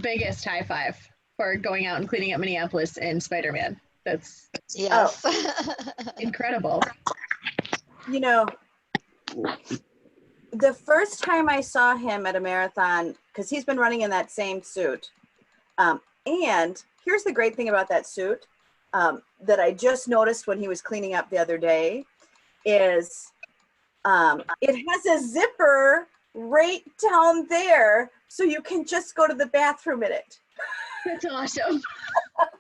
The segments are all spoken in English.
biggest high five for going out and cleaning up Minneapolis in Spider-Man. That's Yes. incredible. You know, the first time I saw him at a marathon, because he's been running in that same suit. And here's the great thing about that suit that I just noticed when he was cleaning up the other day is it has a zipper right down there, so you can just go to the bathroom in it. That's awesome.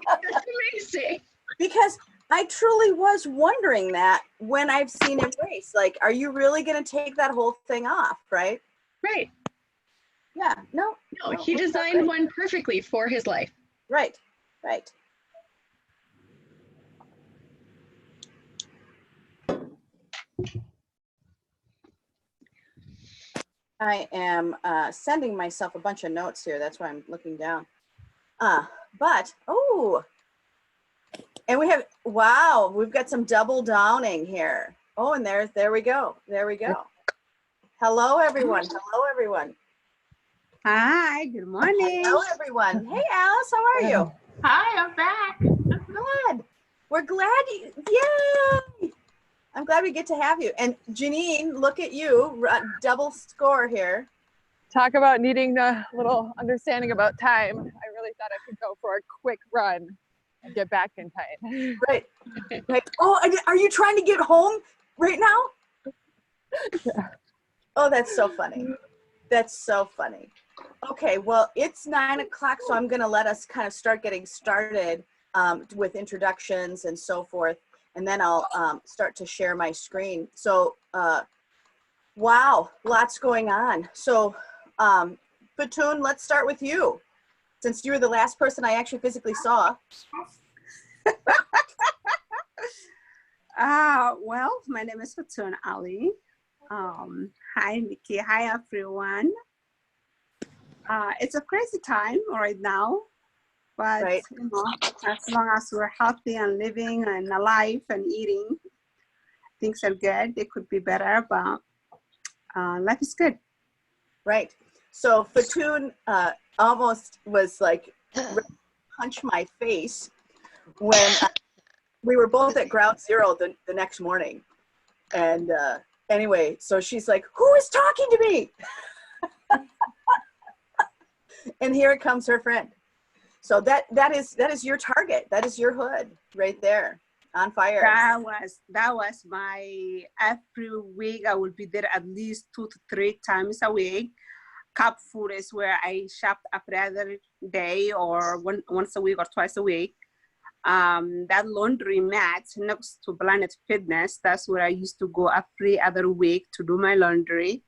That's amazing. Because I truly was wondering that when I've seen him race. Like, are you really going to take that whole thing off, right? Right. Yeah, no, he designed one perfectly for his life. Right, right. I am sending myself a bunch of notes here. That's why I'm looking down. And we have, wow, we've got some double downing here. Oh, and there we go. There we go. Hello, everyone. Hello, everyone. Hi, good morning. Hello, everyone. Hey, Alice, how are you? Hi, I'm back. Good. We're glad you, yay! I'm glad we get to have you. And Janine, look at you, double score here. Talk about needing a little understanding about time. I really thought I could go for a quick run and get back in time. Right. Right. Oh, are you trying to get home right now? Yeah. Oh, that's so funny. That's so funny. Okay, well, it's 9 o'clock, so I'm going to let us kind of start getting started with introductions and so forth. And then I'll start to share my screen. So, wow, lots going on. So, Batoon, let's start with you, since you were the last person I actually physically saw. Well, my name is Batoon Ali. Hi, Nikki. Hi, everyone. It's a crazy time right now, but right. You know, as long as we're healthy and living and alive and eating, things are good. They could be better, but life is good. Right. So Batoon almost was like punch my face when we were both at ground zero the next morning. And anyway, so she's like, who is talking to me? And here comes her friend. So that is your target. That is your hood right there on fire. That was my every week. I will be there at least 2 to 3 times a week. Cup food is where I shop every other day or once a week or twice a week. That laundry mat next to Planet Fitness, that's where I used to go every other week to do my laundry.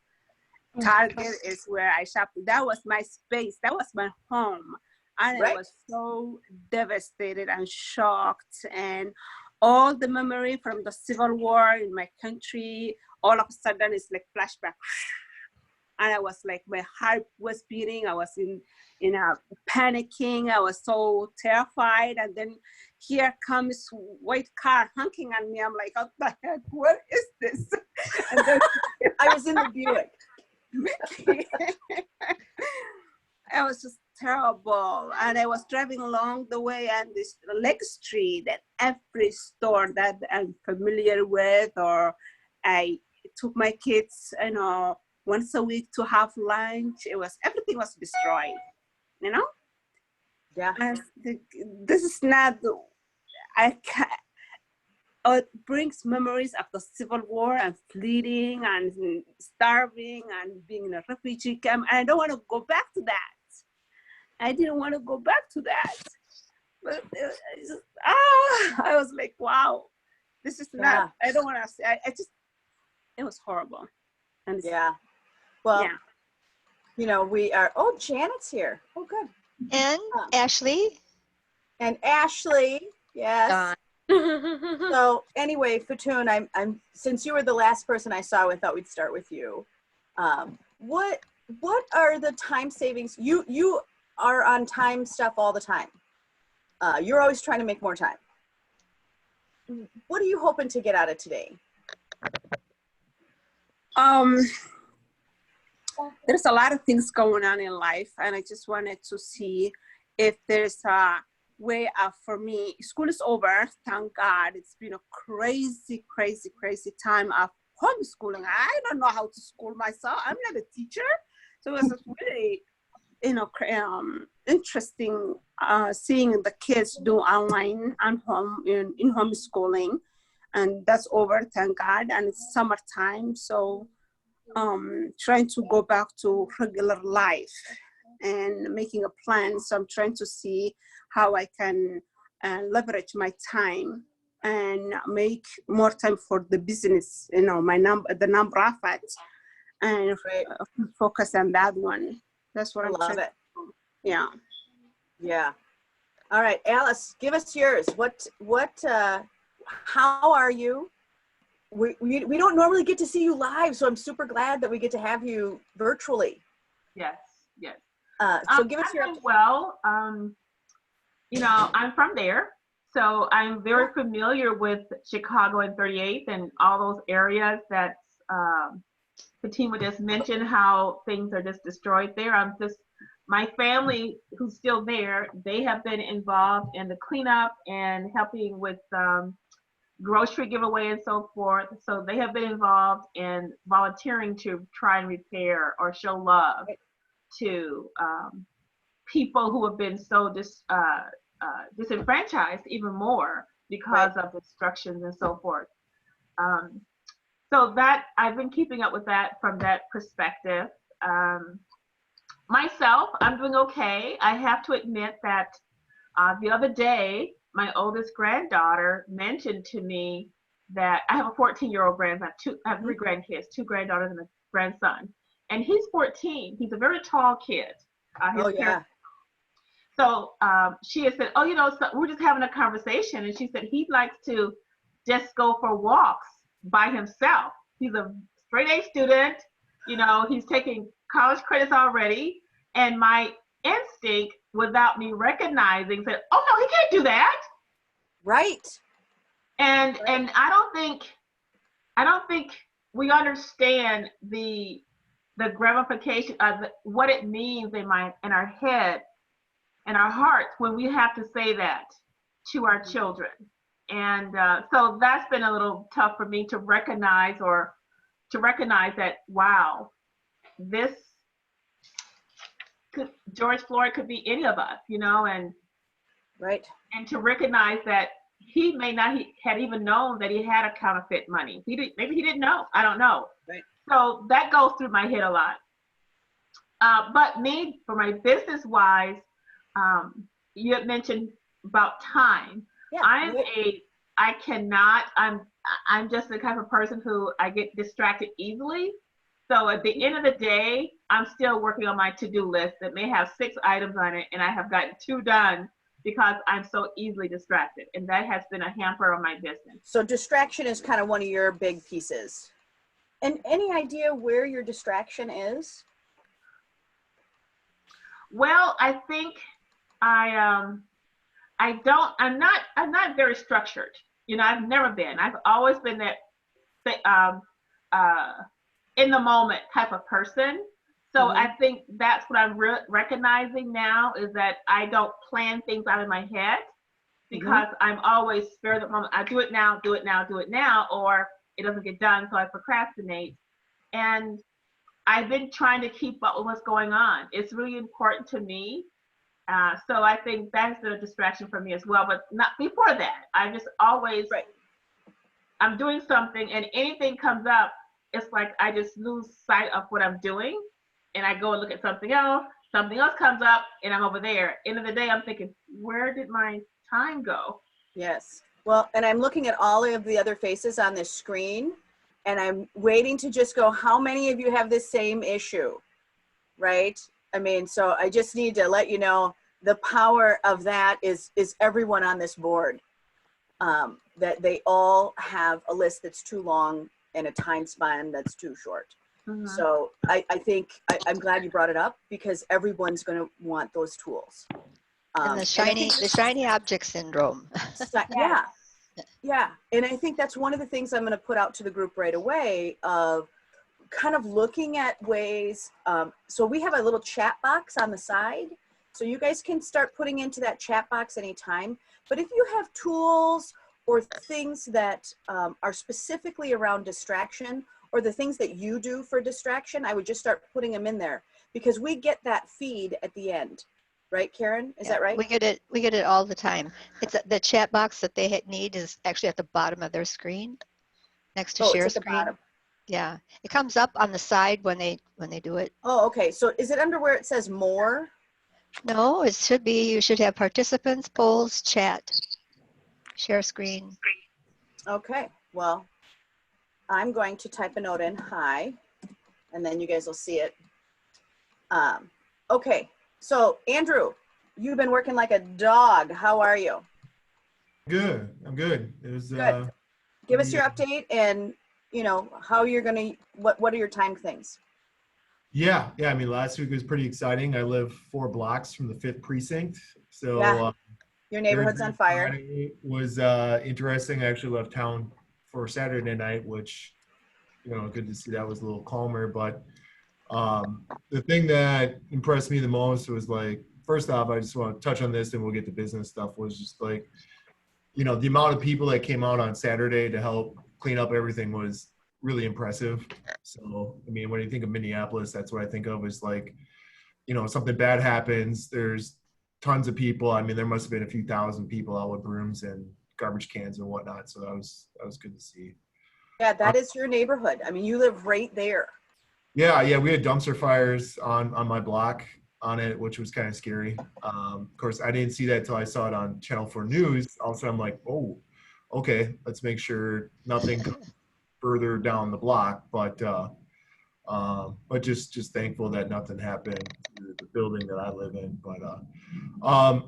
Target is where I shop. That was my space. That was my home. And I was so devastated and shocked. And all the memory from the Civil War in my country, all of a sudden it's like flashback. And I was like, my heart was beating. I was in panicking. I was so terrified. And then here comes white car honking at me. I'm like, what the heck? What is this? And then I was in the Buick. It was just terrible. And I was driving along the way and this Lake Street at every store that I'm familiar with, or I took my kids, once a week to have lunch. Everything was destroyed, Yeah. And this is not, it brings memories of the Civil War and fleeing and starving and being in a refugee camp. And I don't want to go back to that. I didn't want to go back to that. But I was like, wow, this is not, I don't want to say, it was horrible. And yeah. Well, we are, Janet's here. Oh, good. And Ashley. And Ashley, yes. So anyway, Batoon, I'm since you were the last person I saw, I thought we'd start with you. What are the time savings? You are on time stuff all the time. You're always trying to make more time. What are you hoping to get out of today? there's a lot of things going on in life, and I just wanted to see if there's a way for me. School is over, thank God. It's been a crazy, crazy, crazy time of homeschooling. I don't know how to school myself. I'm not a teacher, so it was really, interesting seeing the kids do online and home in homeschooling, and that's over, thank God. And it's summertime, so trying to go back to regular life and making a plan. So I'm trying to see how I can leverage my time and make more time for the business, the nonprofit, and focus on that one. That's what I'm love trying it. to do. Yeah. Yeah. All right, Alice, give us yours. How are you? We don't normally get to see you live, so I'm super glad that we get to have you virtually. Yes, yes. So give us your. Well, you know, I'm from there, so I'm very familiar with Chicago and 38th and all those areas that Fatima just mentioned, how things are just destroyed there. My family who's still there, they have been involved in the cleanup and helping with grocery giveaway and so forth. So they have been involved in volunteering to try and repair or show love to people who have been so disenfranchised even more because of destructions and so forth. So that I've been keeping up with that from that perspective. Myself, I'm doing okay. I have to admit that the other day, my oldest granddaughter mentioned to me that I have a 14-year-old grandson. I have 3 grandkids, 2 granddaughters and a grandson. And he's 14. He's a very tall kid. So she had said, so we're just having a conversation. And she said he likes to just go for walks by himself. He's a straight A student. He's taking college credits already. And my instinct, without me recognizing, said, oh no, he can't do that. Right. And I don't think we understand the ramification of what it means in our head and our hearts when we have to say that to our children. And so that's been a little tough for me to recognize that, wow, George Floyd could be any of us, and and to recognize that he may not had even known that he had a counterfeit money. Maybe he didn't know. I don't know. Right. So that goes through my head a lot. But me, for my business wise, you had mentioned about time. Yeah. I'm just the type of person who I get distracted easily. So at the end of the day, I'm still working on my to-do list that may have 6 items on it, and I have gotten 2 done because I'm so easily distracted. And that has been a hamper on my business. So distraction is kind of one of your big pieces. And any idea where your distraction is? Well, I think I'm not very structured. I've never been. I've always been that in the moment type of person. So I think that's what I'm recognizing now, is that I don't plan things out in my head, because I'm always spare the moment. I do it now, or it doesn't get done, so I procrastinate. And I've been trying to keep up with what's going on. It's really important to me. So I think that's been a distraction for me as well, but not before that. I just always, I'm doing something and anything comes up, it's like I just lose sight of what I'm doing and I go and look at something else comes up and I'm over there. End of the day, I'm thinking, where did my time go? Yes. Well, and I'm looking at all of the other faces on this screen and I'm waiting to just go, how many of you have this same issue, right? I mean, so I just need to let you know the power of that is everyone on this board, that they all have a list that's too long and a time span that's too short. So I think I'm glad you brought it up, because everyone's going to want those tools. And the shiny object syndrome. Yeah. And I think that's one of the things I'm going to put out to the group right away of, kind of looking at ways. So we have a little chat box on the side. So you guys can start putting into that chat box anytime. But if you have tools or things that are specifically around distraction, or the things that you do for distraction, I would just start putting them in there, because we get that feed at the end. Right, Karen? Is that right? We get it all the time. It's the chat box that they need is actually at the bottom of their screen, next to share It's at the screen. bottom. Yeah, it comes up on the side when they do it. Oh, okay. So is it under where it says more? No, it should be. You should have participants, polls, chat, share screen. Okay. Well, I'm going to type a note in, hi, and then you guys will see it. Okay. So Andrew, you've been working like a dog. How are you? Good. I'm good. It was Good. Give us your update and, you know, how you're going to, what are your time things? Yeah. I mean, last week was pretty exciting. I live 4 blocks from the 5th precinct. So Yeah. Your neighborhood's on fire. Friday was interesting. I actually left town for Saturday night, which, you know, good to see that was a little calmer. But the thing that impressed me the most was, like, first off, I just want to touch on this and we'll get to business stuff, was just like, you know, the amount of people that came out on Saturday to help clean up everything was really impressive. So, I mean, when you think of Minneapolis, that's what I think of, is like, you know, something bad happens, there's tons of people. I mean, there must have been a few thousand people out with brooms and garbage cans and whatnot. So that was good to see. Yeah, that is your neighborhood. I mean, you live right there. Yeah, we had dumpster fires on my block on it, which was kind of scary. Of course, I didn't see that till I saw it on Channel 4 News. All of a sudden, I'm like, oh, okay, let's make sure nothing comes further down the block. But just thankful that nothing happened to the building that I live in. But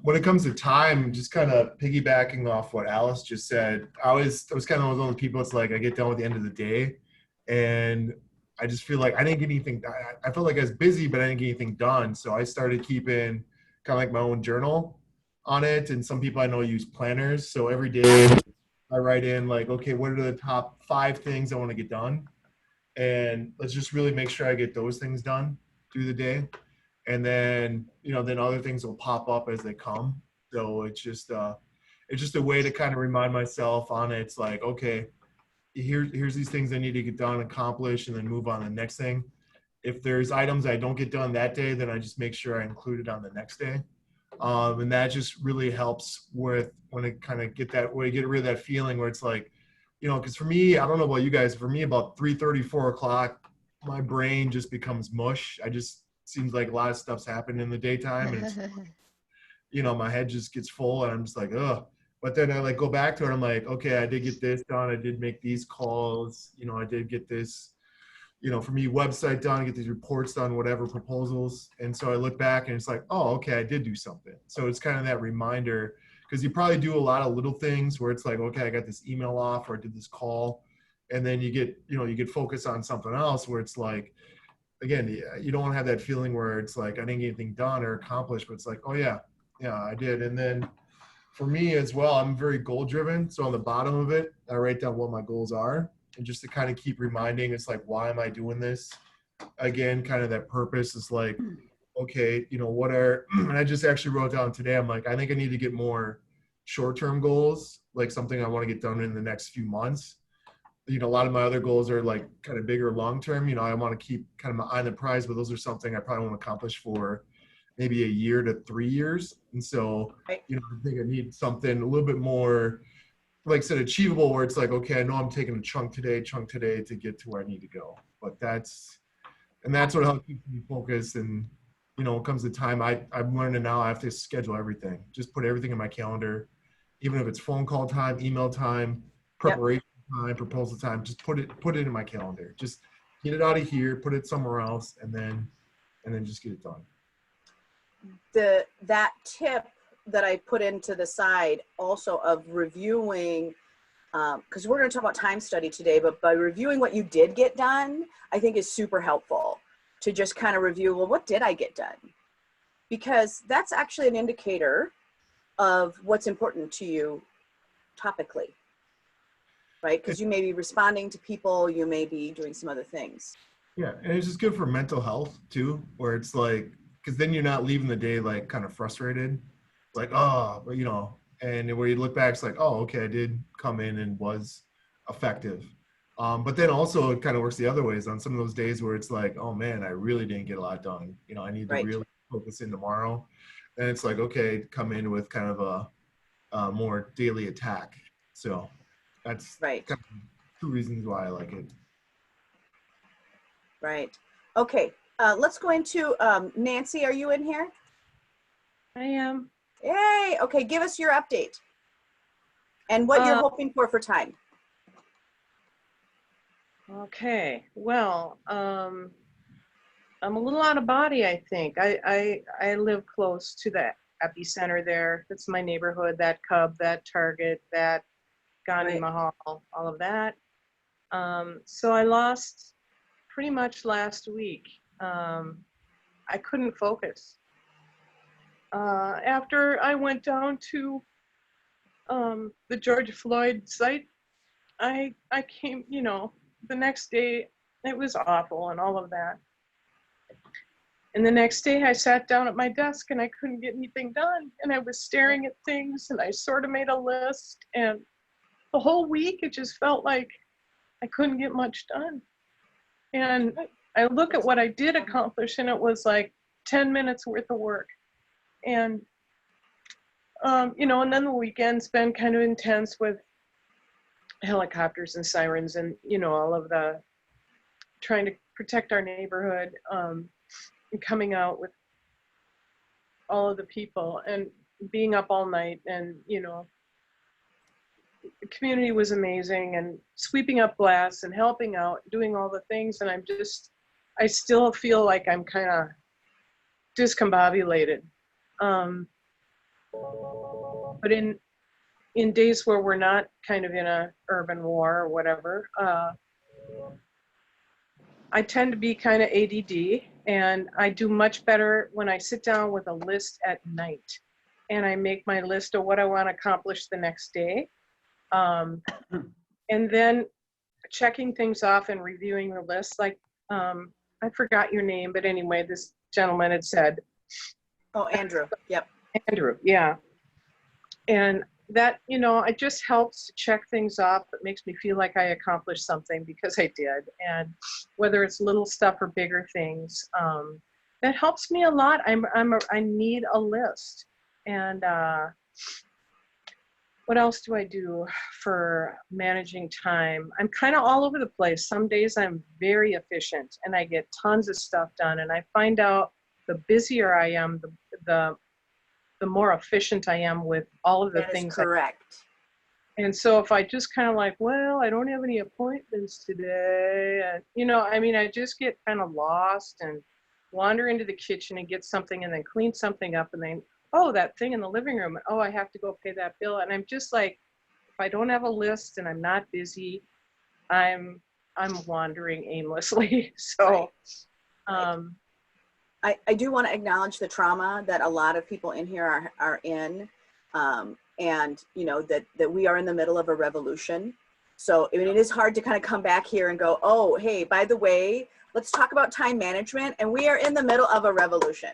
when it comes to time, just kind of piggybacking off what Alice just said, I was kind of one of those people. It's like I get done with the end of the day, and I just feel like I didn't get anything. I felt like I was busy, but I didn't get anything done. So I started keeping kind of like my own journal on it. And some people I know use planners. So every day I write in, like, okay, what are the top 5 things I want to get done? And let's just really make sure I get those things done through the day. And then, you know, then other things will pop up as they come. So it's just a way to kind of remind myself on it. It's like, okay, here's these things I need to get done, accomplish, and then move on to the next thing. If there's items I don't get done that day, then I just make sure I include it on the next day. And that just really helps with when it kind of get rid of that feeling where it's like, you know, because for me, I don't know about you guys, for me about 3:30, 4 o'clock, my brain just becomes mush. Seems like a lot of stuff's happened in the daytime, and it's, you know, my head just gets full and I'm just like, ugh. But then I like go back to it. I'm like, okay, I did get this done. I did make these calls. You know, I did get this, you know, for me, website done, get these reports done, whatever, proposals. And so I look back and it's like, oh, okay, I did do something. So it's kind of that reminder, because you probably do a lot of little things where it's like, okay, I got this email off, or I did this call. And then you get focused on something else where it's like, again, you don't want to have that feeling where it's like, I didn't get anything done or accomplished, but it's like, oh yeah, I did. And then for me as well, I'm very goal driven. So on the bottom of it, I write down what my goals are, and just to kind of keep reminding, it's like, why am I doing this? Again, kind of that purpose is like, okay, you know, and I just actually wrote down today, I'm like, I think I need to get more short-term goals, like something I want to get done in the next few months. You know, a lot of my other goals are like kind of bigger long-term. You know, I want to keep kind of my eye on the prize, but those are something I probably want to accomplish for maybe 1 year to 3 years. And so, you know, I think I need something a little bit more, like I said, achievable, where it's like, okay, I know I'm taking a chunk today to get to where I need to go. But that's what helps keep me focused. And, you know, when it comes to time, I'm learning now I have to schedule everything. Just put everything in my calendar, even if it's phone call time, email time, preparation time, proposal time, just put it in my calendar. Just get it out of here, put it somewhere else, and then just get it done. That tip that I put into the side also of reviewing, because we're going to talk about time study today, but by reviewing what you did get done, I think is super helpful to just kind of review, well, what did I get done? Because that's actually an indicator of what's important to you topically, right? Because you may be responding to people, you may be doing some other things. Yeah, and it's just good for mental health too, where it's like, because then you're not leaving the day like kind of frustrated, like, oh, but, you know, and where you look back, it's like, oh, okay, I did come in and was effective. But then also it kind of works the other ways on some of those days where it's like, oh man, I really didn't get a lot done. You know, I need to Right. really focus in tomorrow. And it's like, okay, come in with kind of a more daily attack. So that's Right. kind of two reasons why I like it. Right. Okay. Let's go into Nancy. Are you in here? I am. Yay. Okay. Give us your update and what you're hoping for time. Okay. Well, I'm a little out of body, I think. I live close to the epicenter there. That's my neighborhood, that Cub, that Target, that Gandhi Right. Mahal, all of that. So I lost pretty much last week. I couldn't focus. After I went down to the George Floyd site, I came, you know, the next day it was awful and all of that. And the next day I sat down at my desk and I couldn't get anything done. And I was staring at things and I sort of made a list. And the whole week it just felt like I couldn't get much done. And I look at what I did accomplish and it was like 10 minutes worth of work. And, you know, and then the weekend's been kind of intense with helicopters and sirens and, you know, all of the trying to protect our neighborhood, and coming out with all of the people and being up all night. And, you know, the community was amazing and sweeping up glass and helping out, doing all the things. And I still feel like I'm kind of discombobulated. But in days where we're not kind of in a urban war or whatever, I tend to be kind of ADD, and I do much better when I sit down with a list at night and I make my list of what I want to accomplish the next day. And then checking things off and reviewing the list. Like, I forgot your name, but anyway, this gentleman had said. Oh, Andrew. Yep. Andrew, yeah. And that, you know, it just helps to check things off. It makes me feel like I accomplished something because I did. And whether it's little stuff or bigger things, that helps me a lot. I need a list. And what else do I do for managing time? I'm kind of all over the place. Some days I'm very efficient and I get tons of stuff done. And I find out the busier I am, the more efficient I am with all of the That things. is correct. And so if I just kind of like, well, I don't have any appointments today, and, you know, I mean, I just get kind of lost and wander into the kitchen and get something and then clean something up and then, oh, that thing in the living room, oh, I have to go pay that bill. And I'm just like, if I don't have a list and I'm not busy, I'm wandering aimlessly. So, Right. I do want to acknowledge the trauma that a lot of people in here are in, and you know that we are in the middle of a revolution. So I mean, it is hard to kind of come back here and go, oh, hey, by the way, let's talk about time management, and we are in the middle of a revolution.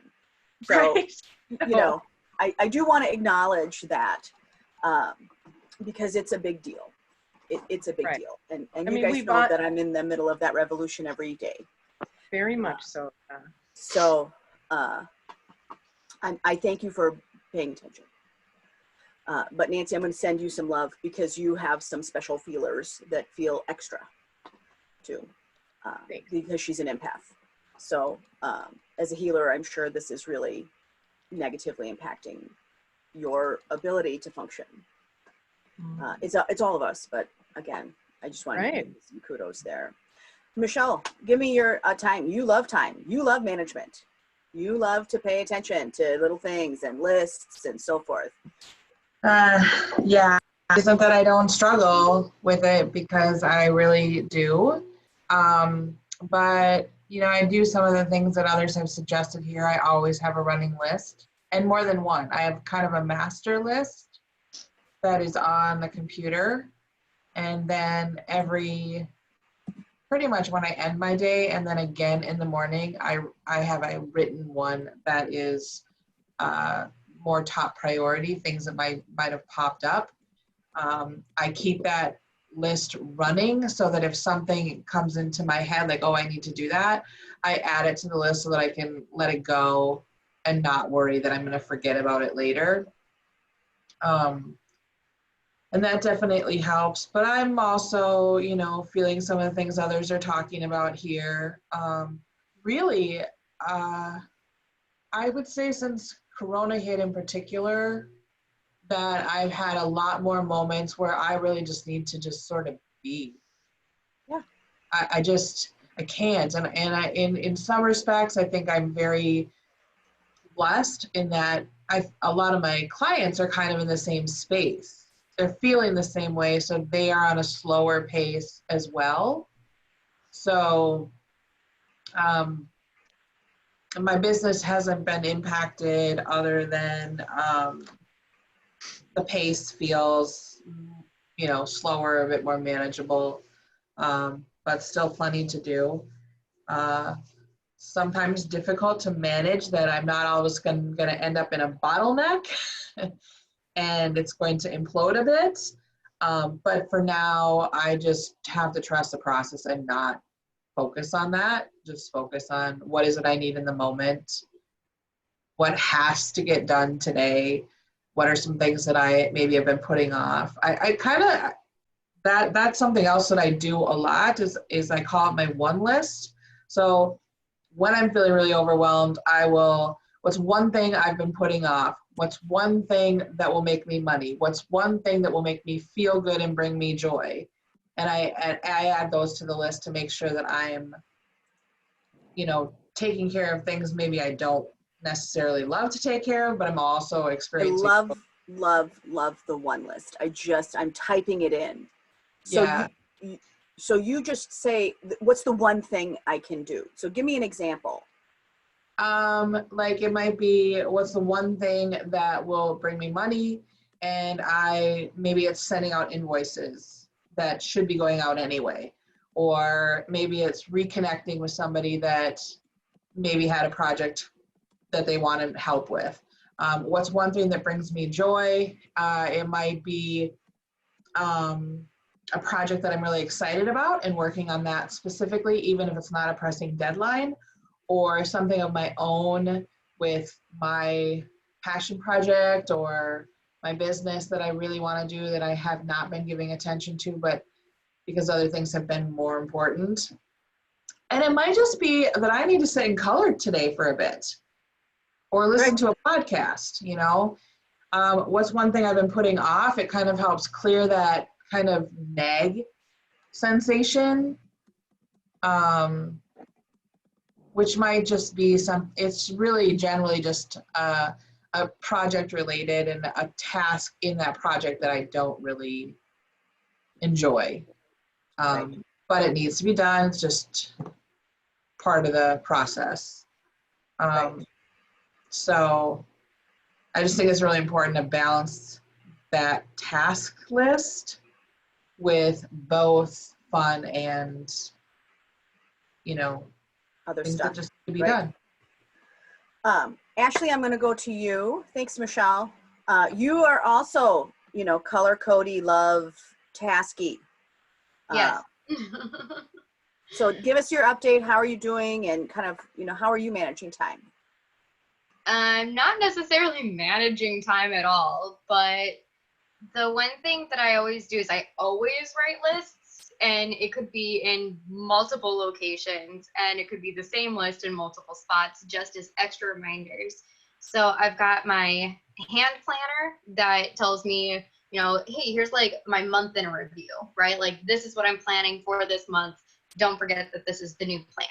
So right. you know, I do want to acknowledge that, because it's a big deal. It's a big Right. deal, and I you mean, guys know that I'm in the middle of that revolution every day. Very much so. So I thank you for paying attention. But Nancy, I'm going to send you some love because you have some special feelers that feel extra too, because she's an empath. So as a healer, I'm sure this is really negatively impacting your ability to function. It's all of us, but again, I just want to give you some kudos there. Michelle, give me your time. You love time. You love management. You love to pay attention to little things and lists and so forth. Yeah, it isn't that I don't struggle with it because I really do. But, you know, I do some of the things that others have suggested here. I always have a running list and more than one. I have kind of a master list that is on the computer. And then pretty much when I end my day, and then again in the morning, I have a written one that is more top priority, things that might have popped up. I keep that list running so that if something comes into my head, like, oh, I need to do that, I add it to the list so that I can let it go and not worry that I'm going to forget about it later. And that definitely helps. But I'm also, you know, feeling some of the things others are talking about here. Really, I would say since Corona hit in particular, that I've had a lot more moments where I really just need to just sort of be. Yeah. I can't. And in some respects, I think I'm very blessed in that a lot of my clients are kind of in the same space. They're feeling the same way, so they are on a slower pace as well. So my business hasn't been impacted other than the pace feels, you know, slower, a bit more manageable, but still plenty to do. Sometimes difficult to manage that I'm not always going to end up in a bottleneck and it's going to implode a bit. But for now, I just have to trust the process and not focus on that. Just focus on what is it I need in the moment, what has to get done today, what are some things that I maybe have been putting off. I kind of, that's something else that I do a lot is I call it my one list. So when I'm feeling really overwhelmed, what's one thing I've been putting off? What's one thing that will make me money? What's one thing that will make me feel good and bring me joy? And I add those to the list to make sure that I'm, you know, taking care of things maybe I don't necessarily love to take care of, but I'm also experiencing. I love the one list. I'm typing it in. So Yeah. So you just say, what's the one thing I can do? So give me an example. Like it might be, what's the one thing that will bring me money? And maybe it's sending out invoices that should be going out anyway. Or maybe it's reconnecting with somebody that maybe had a project that they wanted help with. What's one thing that brings me joy? It might be a project that I'm really excited about and working on that specifically, even if it's not a pressing deadline, or something of my own with my passion project or my business that I really want to do that I have not been giving attention to, but because other things have been more important. And it might just be that I need to sit in color today for a bit or listen to a podcast, you know. What's one thing I've been putting off? It kind of helps clear that kind of nag sensation, which might just be it's really generally just a project related and a task in that project that I don't really enjoy. But it needs to be done. It's just part of the process. So I just think it's really important to balance that task list with both fun and, you know, other things stuff that just need to be done. Ashley, I'm going to go to you. Thanks, Michelle. You are also, you know, color codey, love, tasky. Yes. So give us your update. How are you doing? And kind of, you know, how are you managing time? I'm not necessarily managing time at all, but the one thing that I always do is I always write lists, and it could be in multiple locations, and it could be the same list in multiple spots, just as extra reminders. So I've got my hand planner that tells me, you know, hey, here's like my month in a review, right? Like this is what I'm planning for this month. Don't forget that this is the new plan,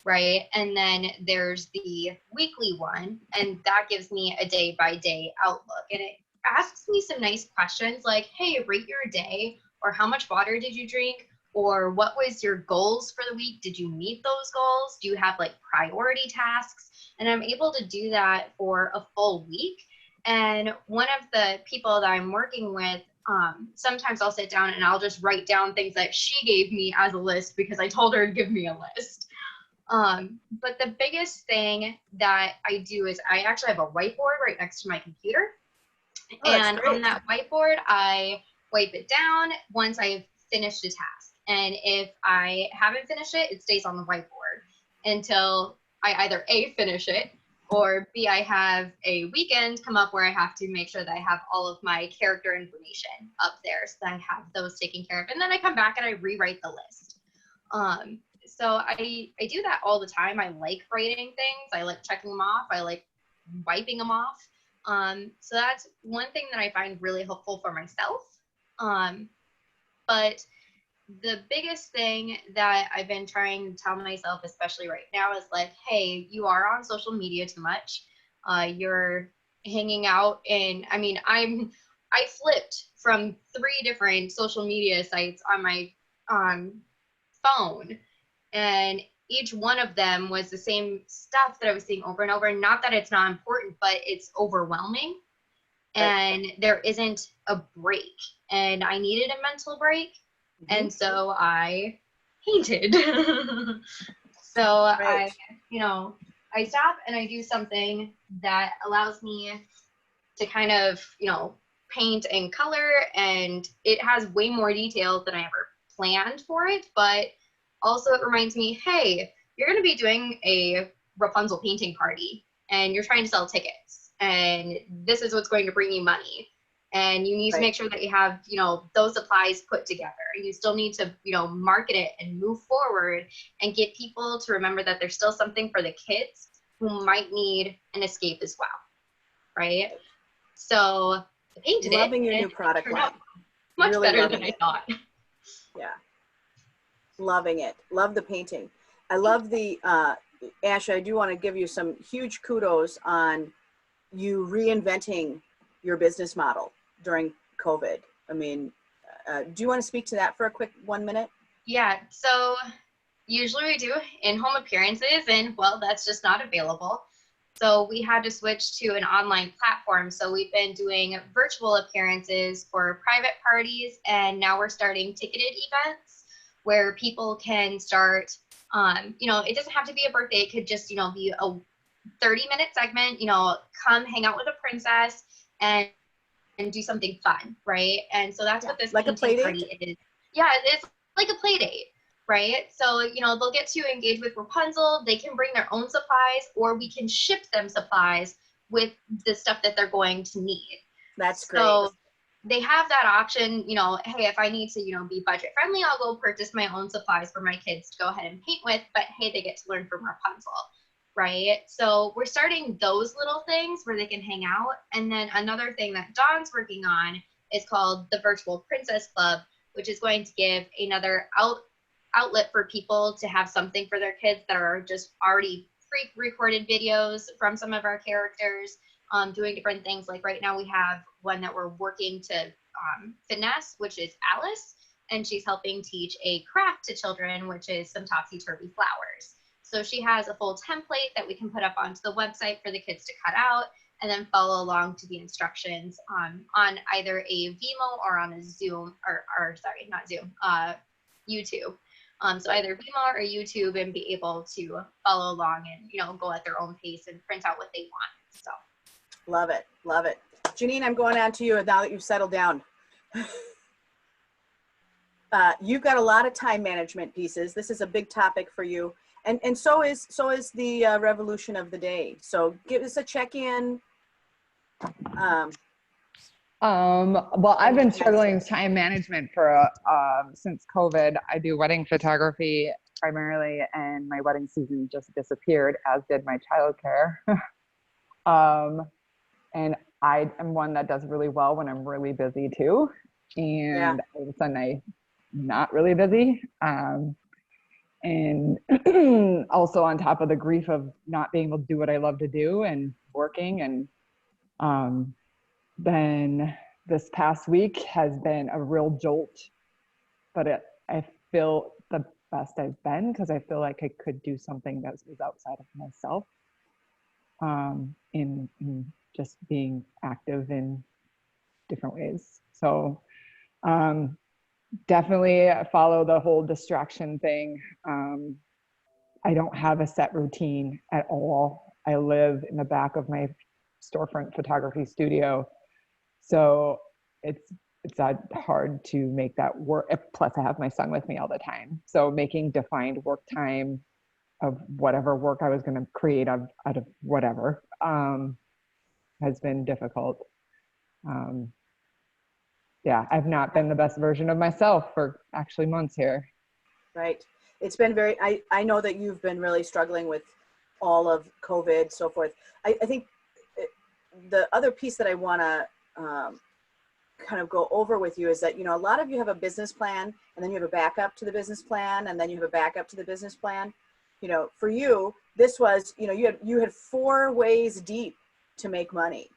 right? And then there's the weekly one, and that gives me a day-by-day outlook. And it asks me some nice questions like, hey, rate your day, or how much water did you drink, or what was your goals for the week? Did you meet those goals? Do you have like priority tasks? And I'm able to do that for a full week. And one of the people that I'm working with sometimes I'll sit down and I'll just write down things that she gave me as a list because I told her to give me a list. But the biggest thing that I do is I actually have a whiteboard right next to my computer. Oh, and on that whiteboard, I wipe it down once I've finished a task. And if I haven't finished it, it stays on the whiteboard until I either A, finish it, or B, I have a weekend come up where I have to make sure that I have all of my character information up there so that I have those taken care of. And then I come back and I rewrite the list. So I do that all the time. I like writing things. I like checking them off. I like wiping them off. So that's one thing that I find really helpful for myself. But the biggest thing that I've been trying to tell myself, especially right now, is like, hey, you are on social media too much. You're hanging out and I flipped from 3 different social media sites on my phone, and each one of them was the same stuff that I was seeing over and over. Not that it's not important, but it's overwhelming and there isn't a break, and I needed a mental break. And so I painted. So I stop and I do something that allows me to kind of, paint and color, and it has way more details than I ever planned for it, but also it reminds me, hey, you're going to be doing a Rapunzel painting party and you're trying to sell tickets, and this is what's going to bring you money. And you need to make sure that you have, those supplies put together. You still need to, market it and move forward and get people to remember that there's still something for the kids who might need an escape as well, right? So I painted Loving it. your new product line. Much Really better than I thought. Yeah. Loving it. Love the painting. I love the, Ash, I do want to give you some huge kudos on you reinventing your business model during COVID. I mean, do you want to speak to that for a quick 1 minute? Yeah, so usually we do in-home appearances, and well, that's just not available. So we had to switch to an online platform. So we've been doing virtual appearances for private parties, and now we're starting ticketed events where people can start, it doesn't have to be a birthday. It could just, be a 30-minute segment, come hang out with a princess and do something fun, right? And so that's what this like a play date party is. Yeah, it's like a play date, right? So, they'll get to engage with Rapunzel. They can bring their own supplies, or we can ship them supplies with the stuff that they're going to need. That's great. So they have that option, hey, if I need to, be budget friendly, I'll go purchase my own supplies for my kids to go ahead and paint with, but hey, they get to learn from Rapunzel. Right? So we're starting those little things where they can hang out. And then another thing that Dawn's working on is called the Virtual Princess Club, which is going to give another outlet for people to have something for their kids that are just already pre-recorded videos from some of our characters, doing different things. Like right now we have one that we're working to finesse, which is Alice, and she's helping teach a craft to children, which is some topsy-turvy flowers. So she has a full template that we can put up onto the website for the kids to cut out and then follow along to the instructions on either a Vimo or on a Zoom, or sorry, not Zoom, YouTube. So either Vimo or YouTube, and be able to follow along and, go at their own pace and print out what they want. So. Love it. Love it. Janine, I'm going on to you now that you've settled down. You've got a lot of time management pieces. This is a big topic for you. And so is the revolution of the day. So give us a check-in. Well, I've been struggling with time management for since COVID. I do wedding photography primarily, and my wedding season just disappeared, as did my childcare. And I am one that does really well when I'm really busy too. And all of a sudden I'm not really busy. And also on top of the grief of not being able to do what I love to do and working. And then this past week has been a real jolt, but I feel the best I've been because I feel like I could do something that was outside of myself, in just being active in different ways. So Definitely follow the whole distraction thing. I don't have a set routine at all. I live in the back of my storefront photography studio. So it's hard to make that work. Plus I have my son with me all the time. So making defined work time of whatever work I was going to create out of whatever has been difficult. Yeah, I've not been the best version of myself for actually months here. Right. It's been very, I know that you've been really struggling with all of COVID, so forth. I think the other piece that I want to kind of go over with you is that, you know, a lot of you have a business plan, and then you have a backup to the business plan, and then you have a backup to the business plan. You know, for you, this was, you know, you had 4 ways deep to make money,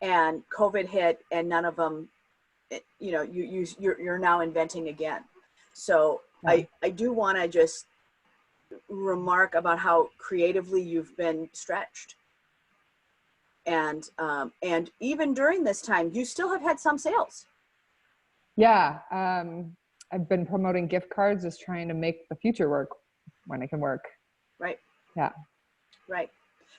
and COVID hit, and none of them, you know, you're now inventing again. So I do want to just remark about how creatively you've been stretched. And even during this time, you still have had some sales. Yeah. I've been promoting gift cards, just trying to make the future work when it can work. Right. Yeah. Right.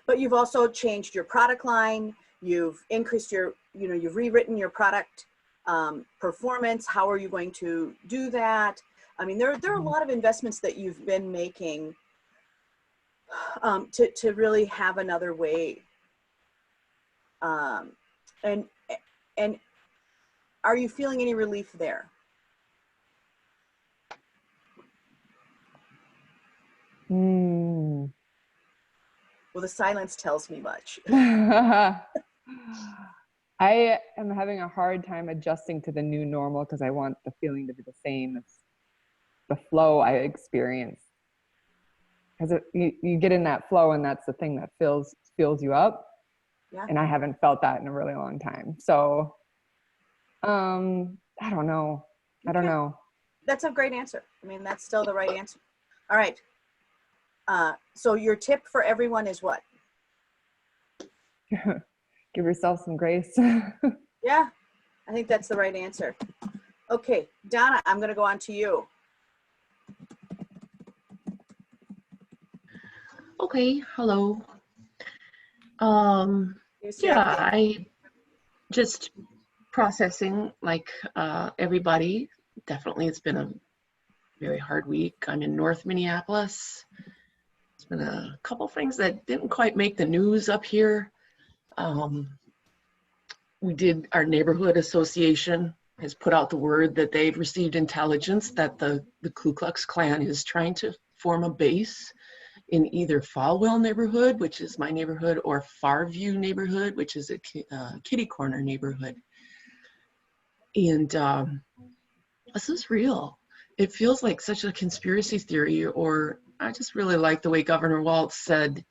But you've also changed your product line. You've increased your, you know, you've rewritten your product performance. How are you going to do that? I mean, there are a lot of investments that you've been making to really have another way. And are you feeling any relief there? Mm. Well, the silence tells me much. I am having a hard time adjusting to the new normal because I want the feeling to be the same as the flow I experienced. Because you get in that flow, and that's the thing that fills you up. Yeah. And I haven't felt that in a really long time. So, I don't know. I don't know. That's a great answer. I mean, that's still the right answer. All right. So your tip for everyone is what? Give yourself some grace. Yeah, I think that's the right answer. Okay, Donna, I'm going to go on to you. Okay, hello. Here's Yeah, your- I just processing like everybody. Definitely, it's been a very hard week. I'm in North Minneapolis. It's been a couple things that didn't quite make the news up here. Our neighborhood association has put out the word that they've received intelligence that the Ku Klux Klan is trying to form a base in either Falwell neighborhood, which is my neighborhood, or Farview neighborhood, which is a kitty corner neighborhood. And this is real. It feels like such a conspiracy theory, or I just really like the way Governor Walz said,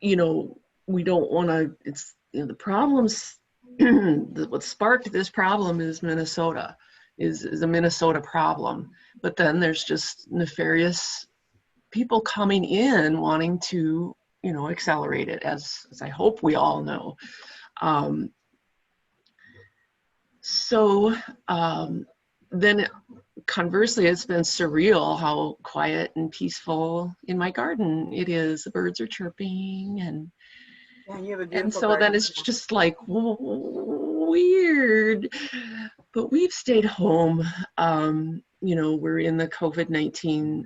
you know, we don't want to, it's, you know, the problems, what sparked this problem is Minnesota, is a Minnesota problem. But then there's just nefarious people coming in wanting to, you know, accelerate it, as I hope we all know. Then conversely, it's been surreal how quiet and peaceful in my garden it is. The birds are chirping, and Yeah, you have a and beautiful so garden. then it's just like weird. But we've stayed home. You know, we're in the COVID-19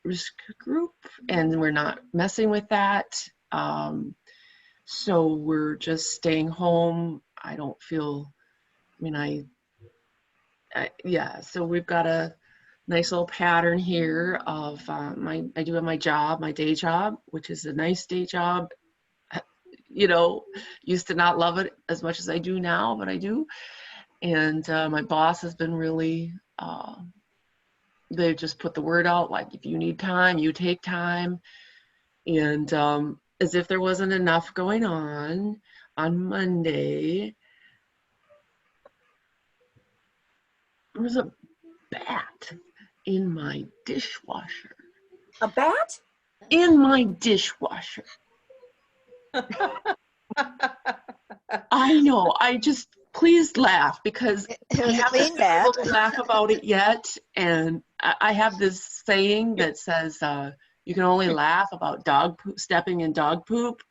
risk group, and we're not messing with that. So we're just staying home. I don't feel, I mean, yeah, so we've got a nice little pattern here of I do have my job, my day job, which is a nice day job. You know, used to not love it as much as I do now, but I do. And my boss has been really, they've just put the word out, like, if you need time, you take time. And as if there wasn't enough going on Monday, there was a bat in my dishwasher. A bat? In my dishwasher. I know. I just please laugh, because It was I a haven't clean been bat. able to laugh about it yet. And I have this saying that says you can only laugh about dog poop, stepping in dog poop,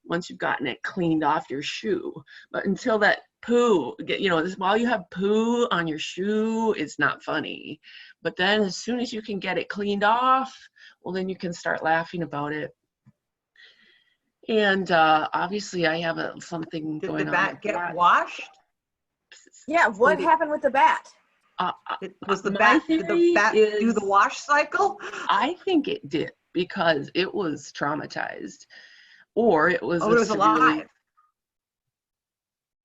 once you've gotten it cleaned off your shoe. But until that poo, while you have poo on your shoe, it's not funny. But then as soon as you can get it cleaned off, well, then you can start laughing about it. And obviously I have something Did going the on. bat get washed? Yeah, what happened with the bat? Did the My bat theory do the is- wash cycle? I think it did, because it was traumatized, or it was Oh, it was alive.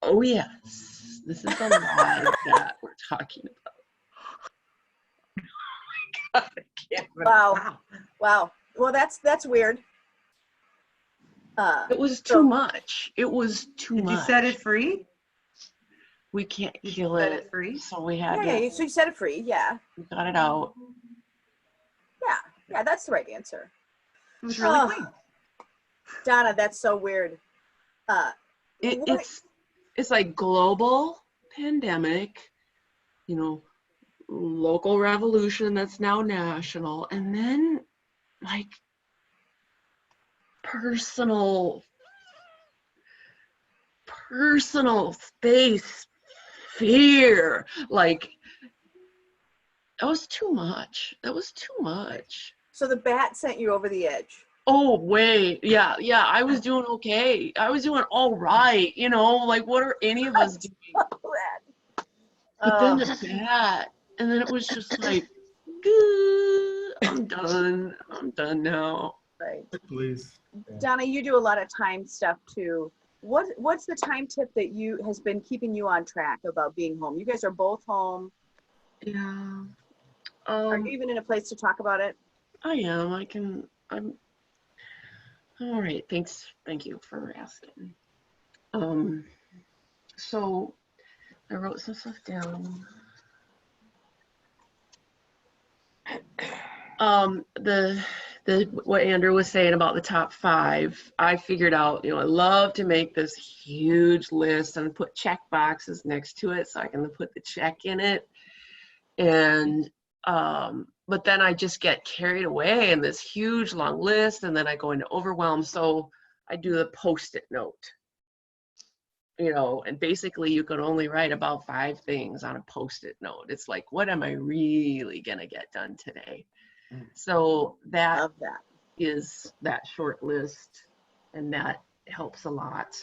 Oh yes, this is a live that we're talking about. Wow. Well, that's weird. It was too much. It was too much. Did you set it free? We can't kill set it, it free? so we had Yeah, to. so you set it free. Yeah. We got it out. Yeah, that's the right answer. It was really clean. Donna, that's so weird. It's like global pandemic, local revolution that's now national, and then like personal space fear. Like, that was too much. So the bat sent you over the edge. Oh, wait. Yeah. I was doing okay. I was doing all right. Like, what are any of us doing? But then the bat, and then it was just like, I'm done now. Right. Please. Donna, you do a lot of time stuff too. What's the time tip that has been keeping you on track about being home? You guys are both home. Yeah. Are you even in a place to talk about it? I am. I'm all right. Thank you for asking. So I wrote some stuff down. What Andrew was saying about the top 5, I figured out, I love to make this huge list and put check boxes next to it so I can put the check in it. And but then I just get carried away in this huge long list, and then I go into overwhelm. So I do the Post-it note, and basically you can only write about 5 things on a Post-it note. It's like, what am I really gonna get done today? So that is that short list, and that helps a lot.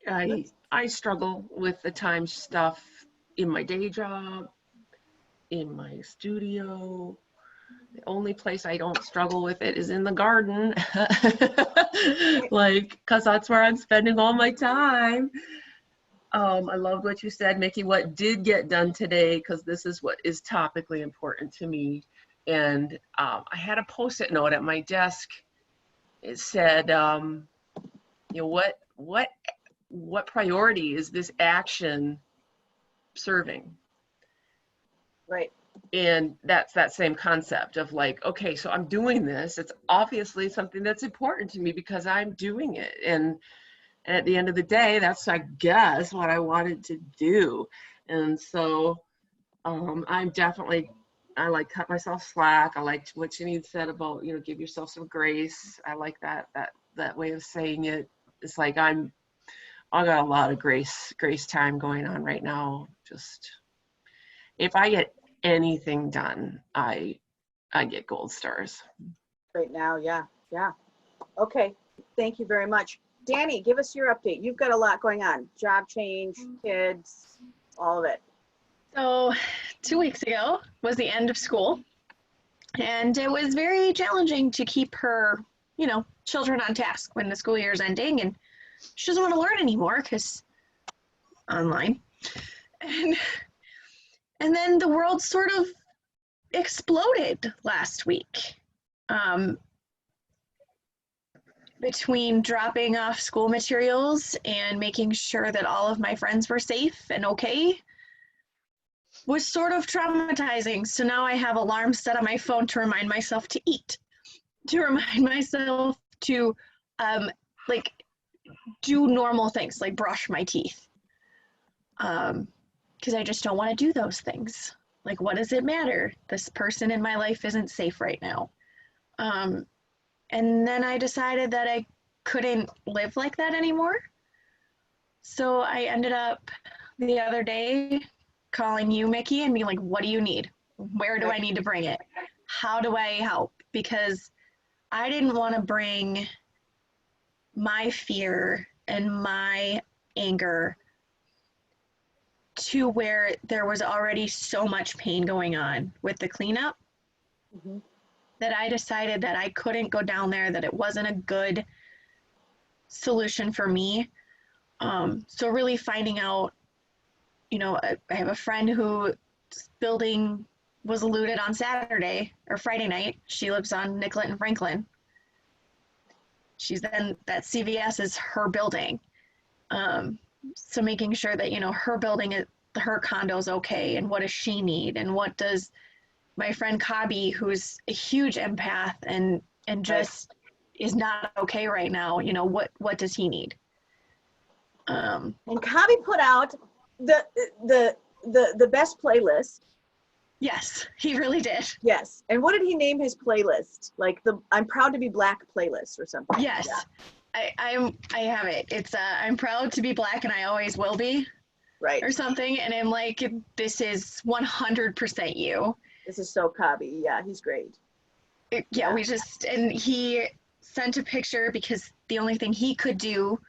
I struggle with the time stuff in my day job, in my studio. The only place I don't struggle with it is in the garden, because that's where I'm spending all my time. I loved what you said, Mickey, what did get done today, because this is what is topically important to me. And I had a Post-it note at my desk. It said, what priority is this action serving? Right. And that's that same concept of like, okay, so I'm doing this. It's obviously something that's important to me because I'm doing it. And at the end of the day, that's, I guess, what I wanted to do. And so I'm definitely, I like cut myself slack. I liked what Janine said about, give yourself some grace. I like that way of saying it. It's like I got a lot of grace time going on right now. Just, if I get anything done, I get gold stars. Right now, yeah. Okay, thank you very much. Danny, give us your update. You've got a lot going on. Job change, kids, all of it. So 2 weeks ago was the end of school, and it was very challenging to keep her, children on task when the school year is ending, and she doesn't want to learn anymore because online. And then the world sort of exploded last week. Between dropping off school materials and making sure that all of my friends were safe and okay was sort of traumatizing. So now I have alarms set on my phone to remind myself to eat, to remind myself to do normal things like brush my teeth. Because I just don't want to do those things. Like, what does it matter? This person in my life isn't safe right now. And then I decided that I couldn't live like that anymore. So I ended up the other day calling you, Mickey, and being like, what do you need? Where do I need to bring it? How do I help? Because I didn't want to bring my fear and my anger to where there was already so much pain going on with the cleanup that I decided that I couldn't go down there, that it wasn't a good solution for me. So really finding out, you know, I have a friend whose building was looted on Saturday or Friday night. She lives on Nicollet and Franklin. She's then, that CVS is her building. So making sure that, you know, her building, her condo's okay, and what does she need, and what does my friend Kabi, who's a huge empath and just is not okay right now, you know, what does he need? And Kabi put out the best playlist. Yes, he really did. Yes. And what did he name his playlist? Like the I'm Proud to Be Black playlist or something. Yes. Yeah. I have it. It's I'm proud to be Black and I always will be. Right. Or something. And I'm like, this is 100% you. This is so Kabi. Yeah, he's great. Yeah, we just, and he sent a picture because the only thing he could do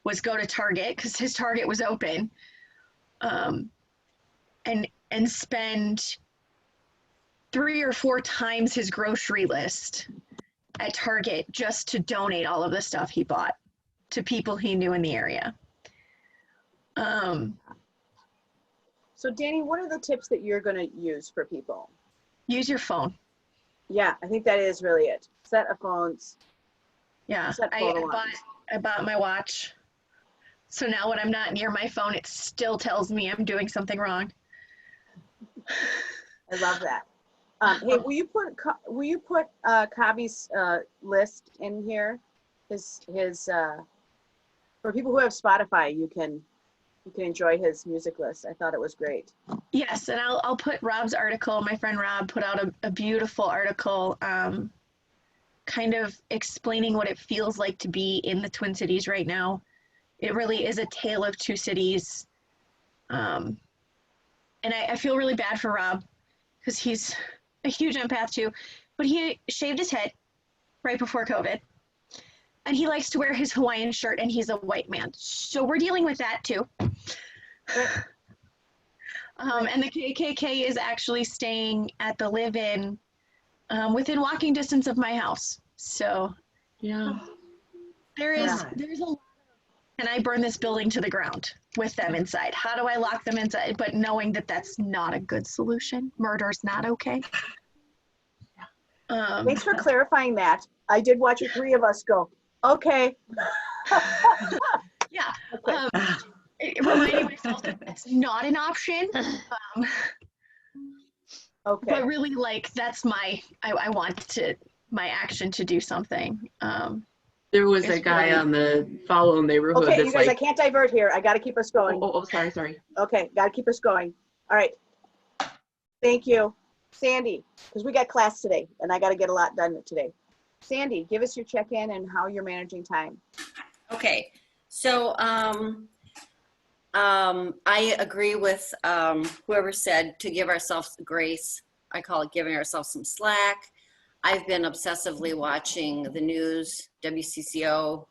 was go to Target because his Target was open, and spend 3 or 4 times his grocery list at Target just to donate all of the stuff he bought to people he knew in the area. So Danny, what are the tips that you're going to use for people? Use your phone. Yeah, I think that is really it. Set a phone's. Yeah, I bought my watch. So now when I'm not near my phone, it still tells me I'm doing something wrong. I love that. Hey, will you put Kabi's list in here? His for people who have Spotify, you can enjoy his music list. I thought it was great. Yes, and I'll put Rob's article. My friend Rob put out a beautiful article, kind of explaining what it feels like to be in the Twin Cities right now. It really is a tale of two cities. And I feel really bad for Rob because he's a huge empath too, but he shaved his head right before COVID. And he likes to wear his Hawaiian shirt, and he's a white man. So we're dealing with that too. And the KKK is actually staying at the live-in within walking distance of my house. So yeah, there's a lot of, can I burn this building to the ground with them inside? How do I lock them inside? But knowing that that's not a good solution. Murder's not okay. Thanks for clarifying that. I did watch the 3 of us go, okay. Yeah. Reminding myself that that's not an option. Okay. But really, like, that's my, I want my action to do something. There was a guy on the follow neighborhood Okay, that's you guys, like, I can't divert here. I got to keep us going. Sorry. Okay, got to keep us going. All right. Thank you. Sandy, because we got class today, and I got to get a lot done today. Sandy, give us your check-in and how you're managing time. Okay, so I agree with whoever said to give ourselves grace. I call it giving ourselves some slack. I've been obsessively watching the news, WCCO,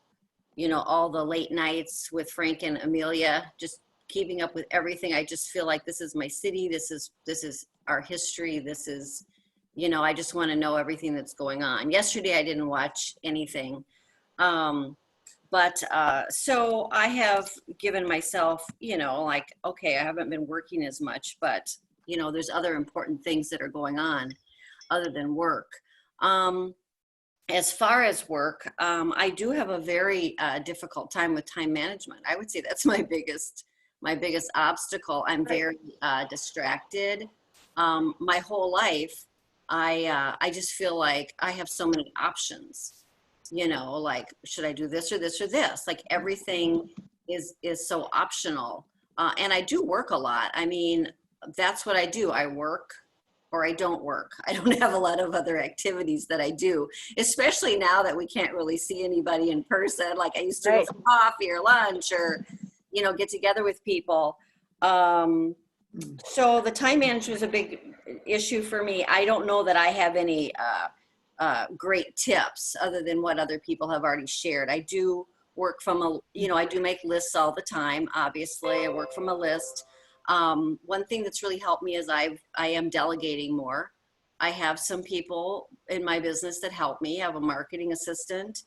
you know, all the late nights with Frank and Amelia, just keeping up with everything. I just feel like this is my city. This is our history. This is, you know, I just want to know everything that's going on. Yesterday, I didn't watch anything. So I have given myself, you know, like, okay, I haven't been working as much, but, you know, there's other important things that are going on other than work. As far as work, I do have a very difficult time with time management. I would say that's my biggest obstacle. I'm very distracted. My whole life, I just feel like I have so many options. you know, like, should I do this or this or this? Like everything is so optional. And I do work a lot. I mean, that's what I do. I work or I don't work. I don't have a lot of other activities that I do, especially now that we can't really see anybody in person. Like I used to go for coffee or lunch or, you know, get together with people. So the time management is a big issue for me. I don't know that I have any great tips other than what other people have already shared. I do work from a, you know, I do make lists all the time. Obviously, I work from a list. One thing that's really helped me is I am delegating more. I have some people in my business that help me. I have a marketing assistant.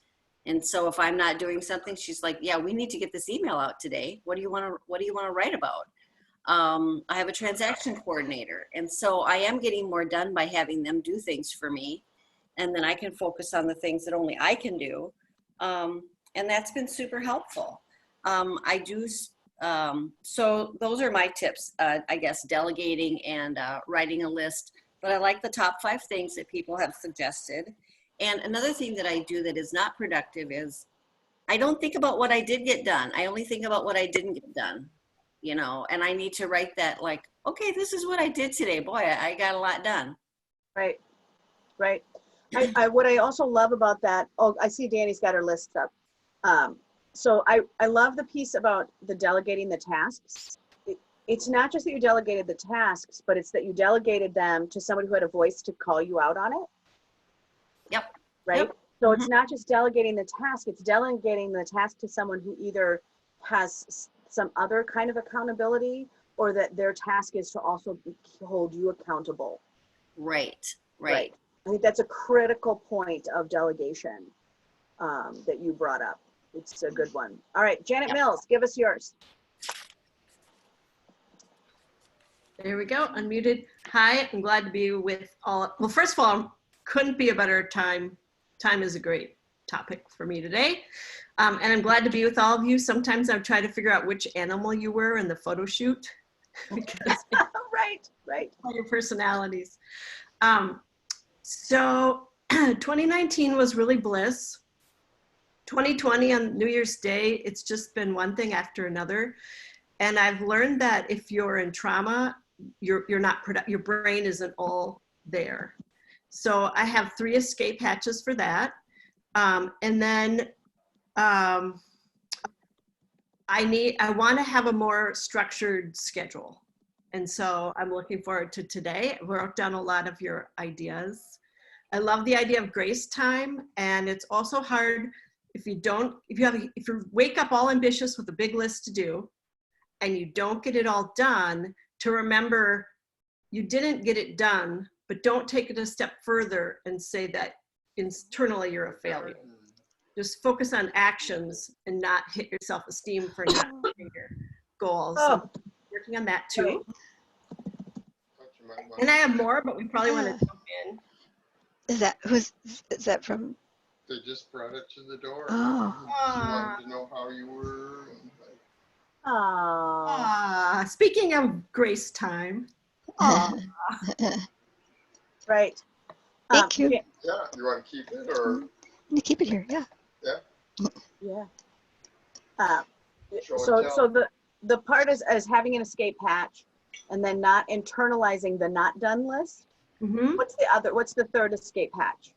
And so if I'm not doing something, she's like, yeah, we need to get this email out today. What do you want to write about? I have a transaction coordinator. And so I am getting more done by having them do things for me. And then I can focus on the things that only I can do. And that's been super helpful. So those are my tips, I guess, delegating and writing a list. But I like the top 5 things that people have suggested. And another thing that I do that is not productive is I don't think about what I did get done. I only think about what I didn't get done, you know, and I need to write that like, okay, this is what I did today. Boy, I got a lot done. Right, right. What I also love about that, oh, I see Danny's got her list up. So I love the piece about the delegating the tasks. It's not just that you delegated the tasks, but it's that you delegated them to somebody who had a voice to call you out on it. Yep. Right? Yep. So it's not just delegating the task, it's delegating the task to someone who either has some other kind of accountability or that their task is to also hold you accountable. Right. I think that's a critical point of delegation that you brought up. It's a good one. All right, Janet Mills, give us yours. There we go, unmuted. Hi, I'm glad to be with all. Well, first of all, couldn't be a better time. Time is a great topic for me today. And I'm glad to be with all of you. Sometimes I'm trying to figure out which animal you were in the photo shoot because right. All your personalities. So 2019 was really bliss. 2020 on New Year's Day, it's just been one thing after another. And I've learned that if you're in trauma, you're not your brain isn't all there. So I have 3 escape hatches for that. And then I want to have a more structured schedule. And so I'm looking forward to today. I wrote down a lot of your ideas. I love the idea of grace time. And it's also hard if you wake up all ambitious with a big list to do and you don't get it all done, to remember you didn't get it done, but don't take it a step further and say that internally you're a failure. Just focus on actions and not hit your self-esteem for not hitting your goals. So I'm working on that too. And I have more, but we probably want to jump in. Is that from? They just brought it to the door. Oh. She wanted to know how you were. Speaking of grace time. Right. Thank you. Yeah, you want to keep it or? You keep it here, yeah. Yeah. So the part is having an escape hatch and then not internalizing the not done list. Mm-hmm. What's the third escape hatch?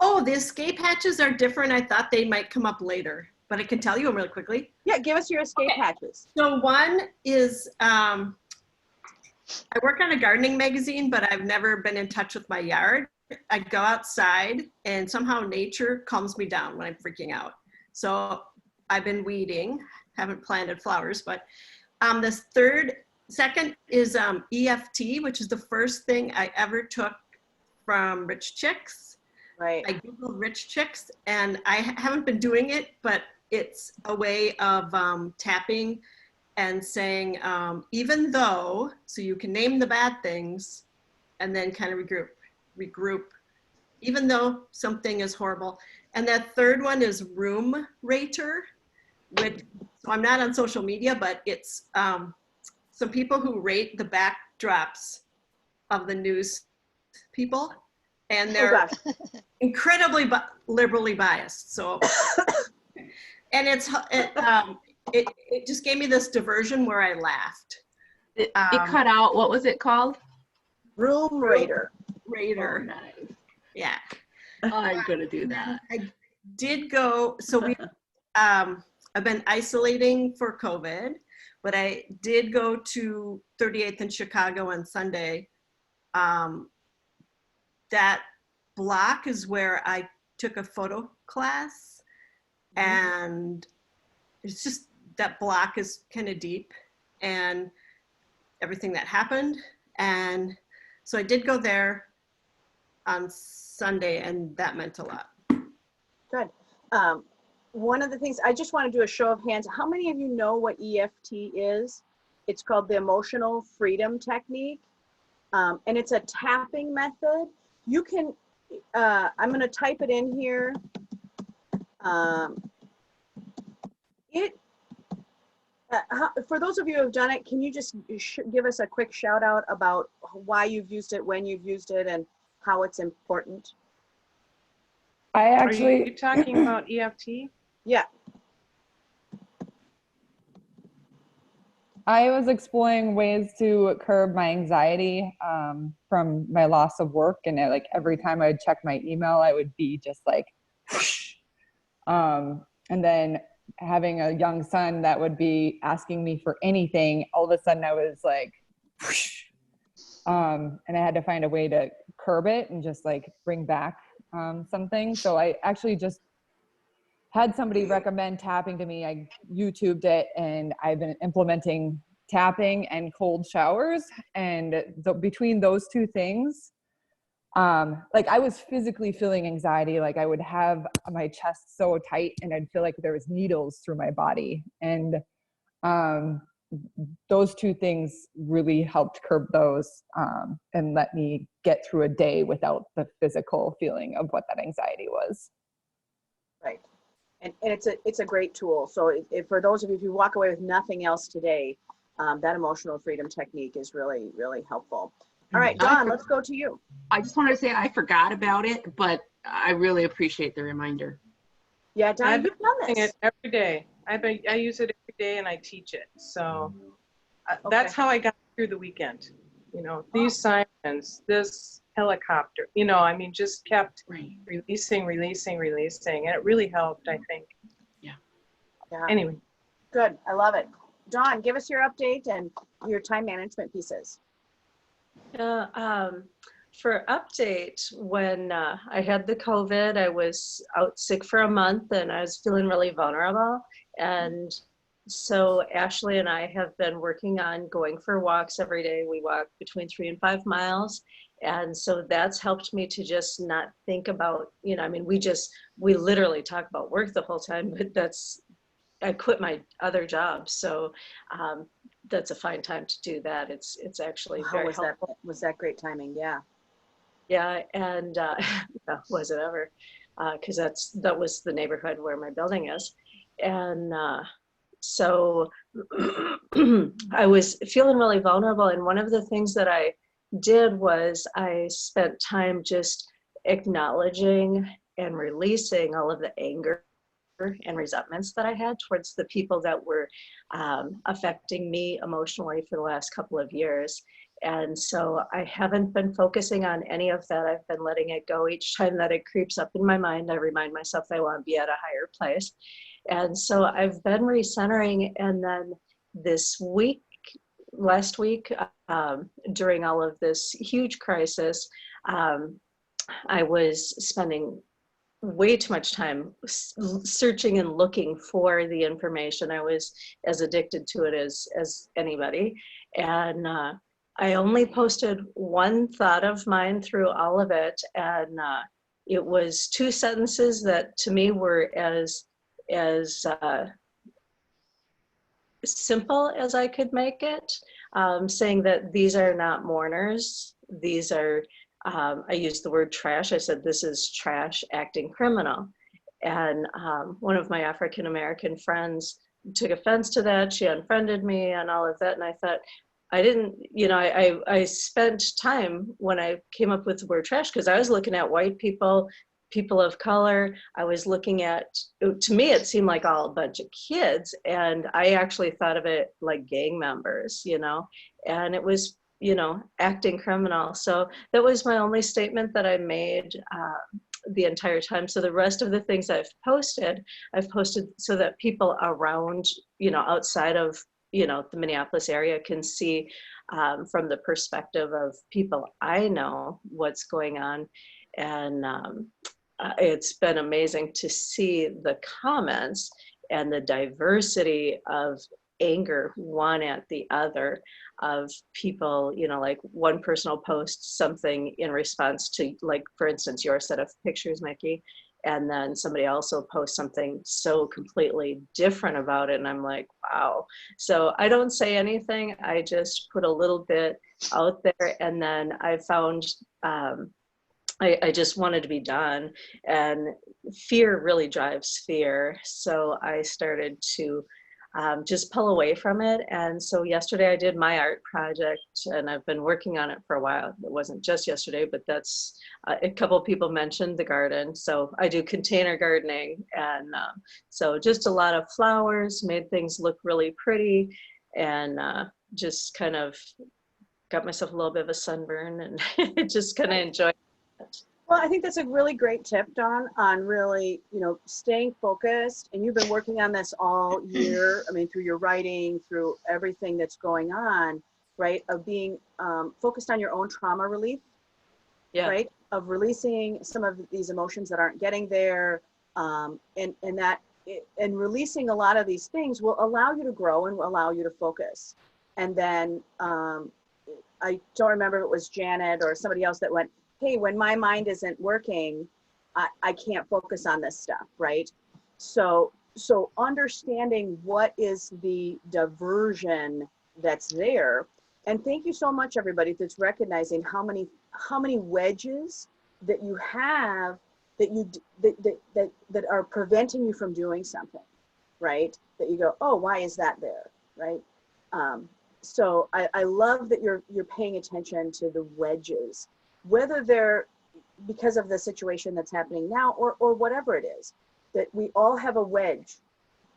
Oh, the escape hatches are different. I thought they might come up later, but I can tell you them really quickly. Yeah, give us your escape hatches. So one is, I work on a gardening magazine, but I've never been in touch with my yard. I go outside and somehow nature calms me down when I'm freaking out. So I've been weeding, haven't planted flowers, but second is EFT, which is the first thing I ever took from Rich Chicks. Right. I Googled Rich Chicks and I haven't been doing it, but it's a way of tapping and saying, even though, so you can name the bad things and then kind of regroup, even though something is horrible. And that third one is Room Rater, which, so I'm not on social media, but it's some people who rate the backdrops of the news people. and Oh, they're gosh. incredibly liberally biased. So, and it just gave me this diversion where I laughed. It cut out. What was it called? Room Raider. Raider. Oh, nice. Yeah. I'm gonna do that. I did go. So we, I've been isolating for COVID, but I did go to 38th in Chicago on Sunday. That block is where I took a photo class, and it's just that block is kind of deep, and everything that happened. And so I did go there on Sunday, and that meant a lot. Good. One of the things, I just want to do a show of hands. How many of you know what EFT is? It's called the Emotional Freedom Technique. And it's a tapping method. You can, I'm going to type it in here. For those of you who have done it, can you just give us a quick shout out about why you've used it, when you've used it, and how it's important? Are you talking about EFT? Yeah. I was exploring ways to curb my anxiety from my loss of work, and like every time I would check my email, I would be just like, whoosh. And then having a young son that would be asking me for anything, all of a sudden I was like, whoosh. And I had to find a way to curb it and just like bring back something. So I actually just had somebody recommend tapping to me. I YouTubed it, and I've been implementing tapping and cold showers. And between those two things, like I was physically feeling anxiety. Like I would have my chest so tight, and I'd feel like there was needles through my body. And those two things really helped curb those and let me get through a day without the physical feeling of what that anxiety was. Right. And it's a great tool. So for those of you who walk away with nothing else today, that emotional freedom technique is really, really helpful. All right, Dawn, let's go to you. I just wanted to say I forgot about it, but I really appreciate the reminder. Yeah, Dawn, you've done Using this. it every day. I use it every day, and I teach it. So that's how I got through the weekend. You know, these sirens, this helicopter, you know, I mean, just kept releasing, and it really helped, I think. Yeah. Anyway. Good, I love it. Dawn, give us your update and your time management pieces. For update, when I had the COVID, I was out sick for a month, and I was feeling really vulnerable. And so Ashley and I have been working on going for walks every day. We walk between 3 and 5 miles. And so that's helped me to just not think about, you know, I mean, we literally talk about work the whole time, but I quit my other job. So that's a fine time to do that. It's actually very helpful. Was that great timing? Yeah. Yeah, and was it ever? Because that was the neighborhood where my building is. And so I was feeling really vulnerable. And one of the things that I did was I spent time just acknowledging and releasing all of the anger and resentments that I had towards the people that were affecting me emotionally for the last couple of years. And so I haven't been focusing on any of that. I've been letting it go. Each time that it creeps up in my mind, I remind myself I want to be at a higher place. And so I've been recentering. And then last week, during all of this huge crisis, I was spending way too much time searching and looking for the information. I was as addicted to it as anybody. And I only posted one thought of mine through all of it. And it was 2 sentences that to me were as simple as I could make it, saying that these are not mourners. These are, I used the word trash. I said, this is trash acting criminal. And one of my African-American friends took offense to that. She unfriended me and all of that. And I thought, I didn't, you know, I spent time when I came up with the word trash, because I was looking at white people, people of color. I was looking at, to me, it seemed like all a bunch of kids. And I actually thought of it like gang members, you know, and it was, you know, acting criminal. So that was my only statement that I made the entire time. So the rest of the things I've posted so that people around, you know, outside of, you know, the Minneapolis area can see from the perspective of people I know what's going on. And it's been amazing to see the comments and the diversity of anger one at the other, of people, you know, like one person will post something in response to, like, for instance, your set of pictures, Mickey, and then somebody else will post something so completely different about it, and I'm like, wow. So I don't say anything, I just put a little bit out there, and then I found I just wanted to be done, and fear really drives fear. So I started to just pull away from it. And so yesterday I did my art project, and I've been working on it for a while. It wasn't just yesterday, but that's a couple of people mentioned the garden. So I do container gardening, and so just a lot of flowers, made things look really pretty, and just kind of got myself a little bit of a sunburn and just kind of enjoyed it. Well, I think that's a really great tip, Dawn, on really, you know, staying focused. And you've been working on this all year. I mean, through your writing, through everything that's going on, right? Of being focused on your own trauma relief, right? Of releasing some of these emotions that aren't getting there, and releasing a lot of these things will allow you to grow and will allow you to focus. And then I don't remember if it was Janet or somebody else that went, hey, when my mind isn't working, I can't focus on this stuff, right? So understanding what is the diversion that's there. And thank you so much, everybody, that's recognizing how many wedges that you have that are preventing you from doing something, right? That you go, oh, why is that there, right? So I love that you're paying attention to the wedges, whether they're because of the situation that's happening now or whatever it is, that we all have a wedge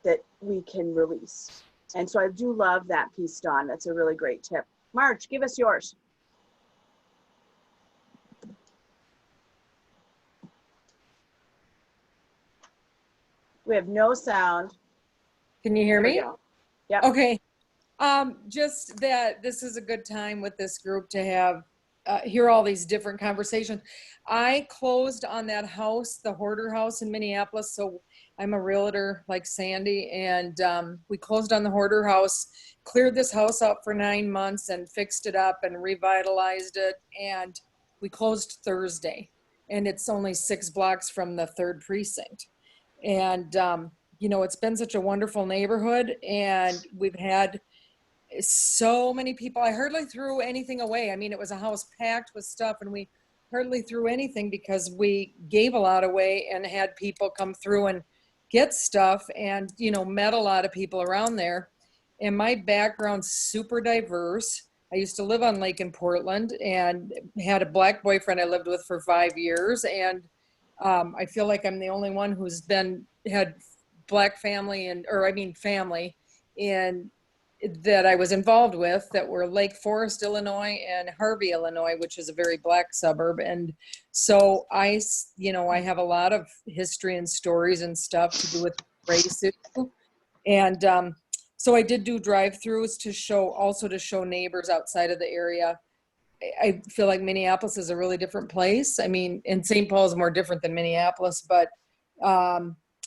that we can release. And so I do love that piece, Dawn. That's a really great tip. Marge, give us yours. We have no sound. Can you hear me? Yeah. Okay. Just that this is a good time with this group to have hear all these different conversations. I closed on that house, the hoarder house in Minneapolis. So I'm a realtor like Sandy, and we closed on the hoarder house, cleared this house out for 9 months and fixed it up and revitalized it. And we closed Thursday, and it's only 6 blocks from the 3rd precinct. And, you know, it's been such a wonderful neighborhood, and we've had so many people. I hardly threw anything away. I mean, it was a house packed with stuff, and we hardly threw anything because we gave a lot away and had people come through and get stuff, and, you know, met a lot of people around there. And my background's super diverse. I used to live on Lake in Portland and had a black boyfriend I lived with for 5 years. And I feel like I'm the only one who's had black family family in that I was involved with that were Lake Forest, Illinois, and Harvey, Illinois, which is a very black suburb. And so I have a lot of history and stories and stuff to do with race issue. And so I did do drive-throughs to show neighbors outside of the area. I feel like Minneapolis is a really different place. I mean, and St. Paul is more different than Minneapolis, but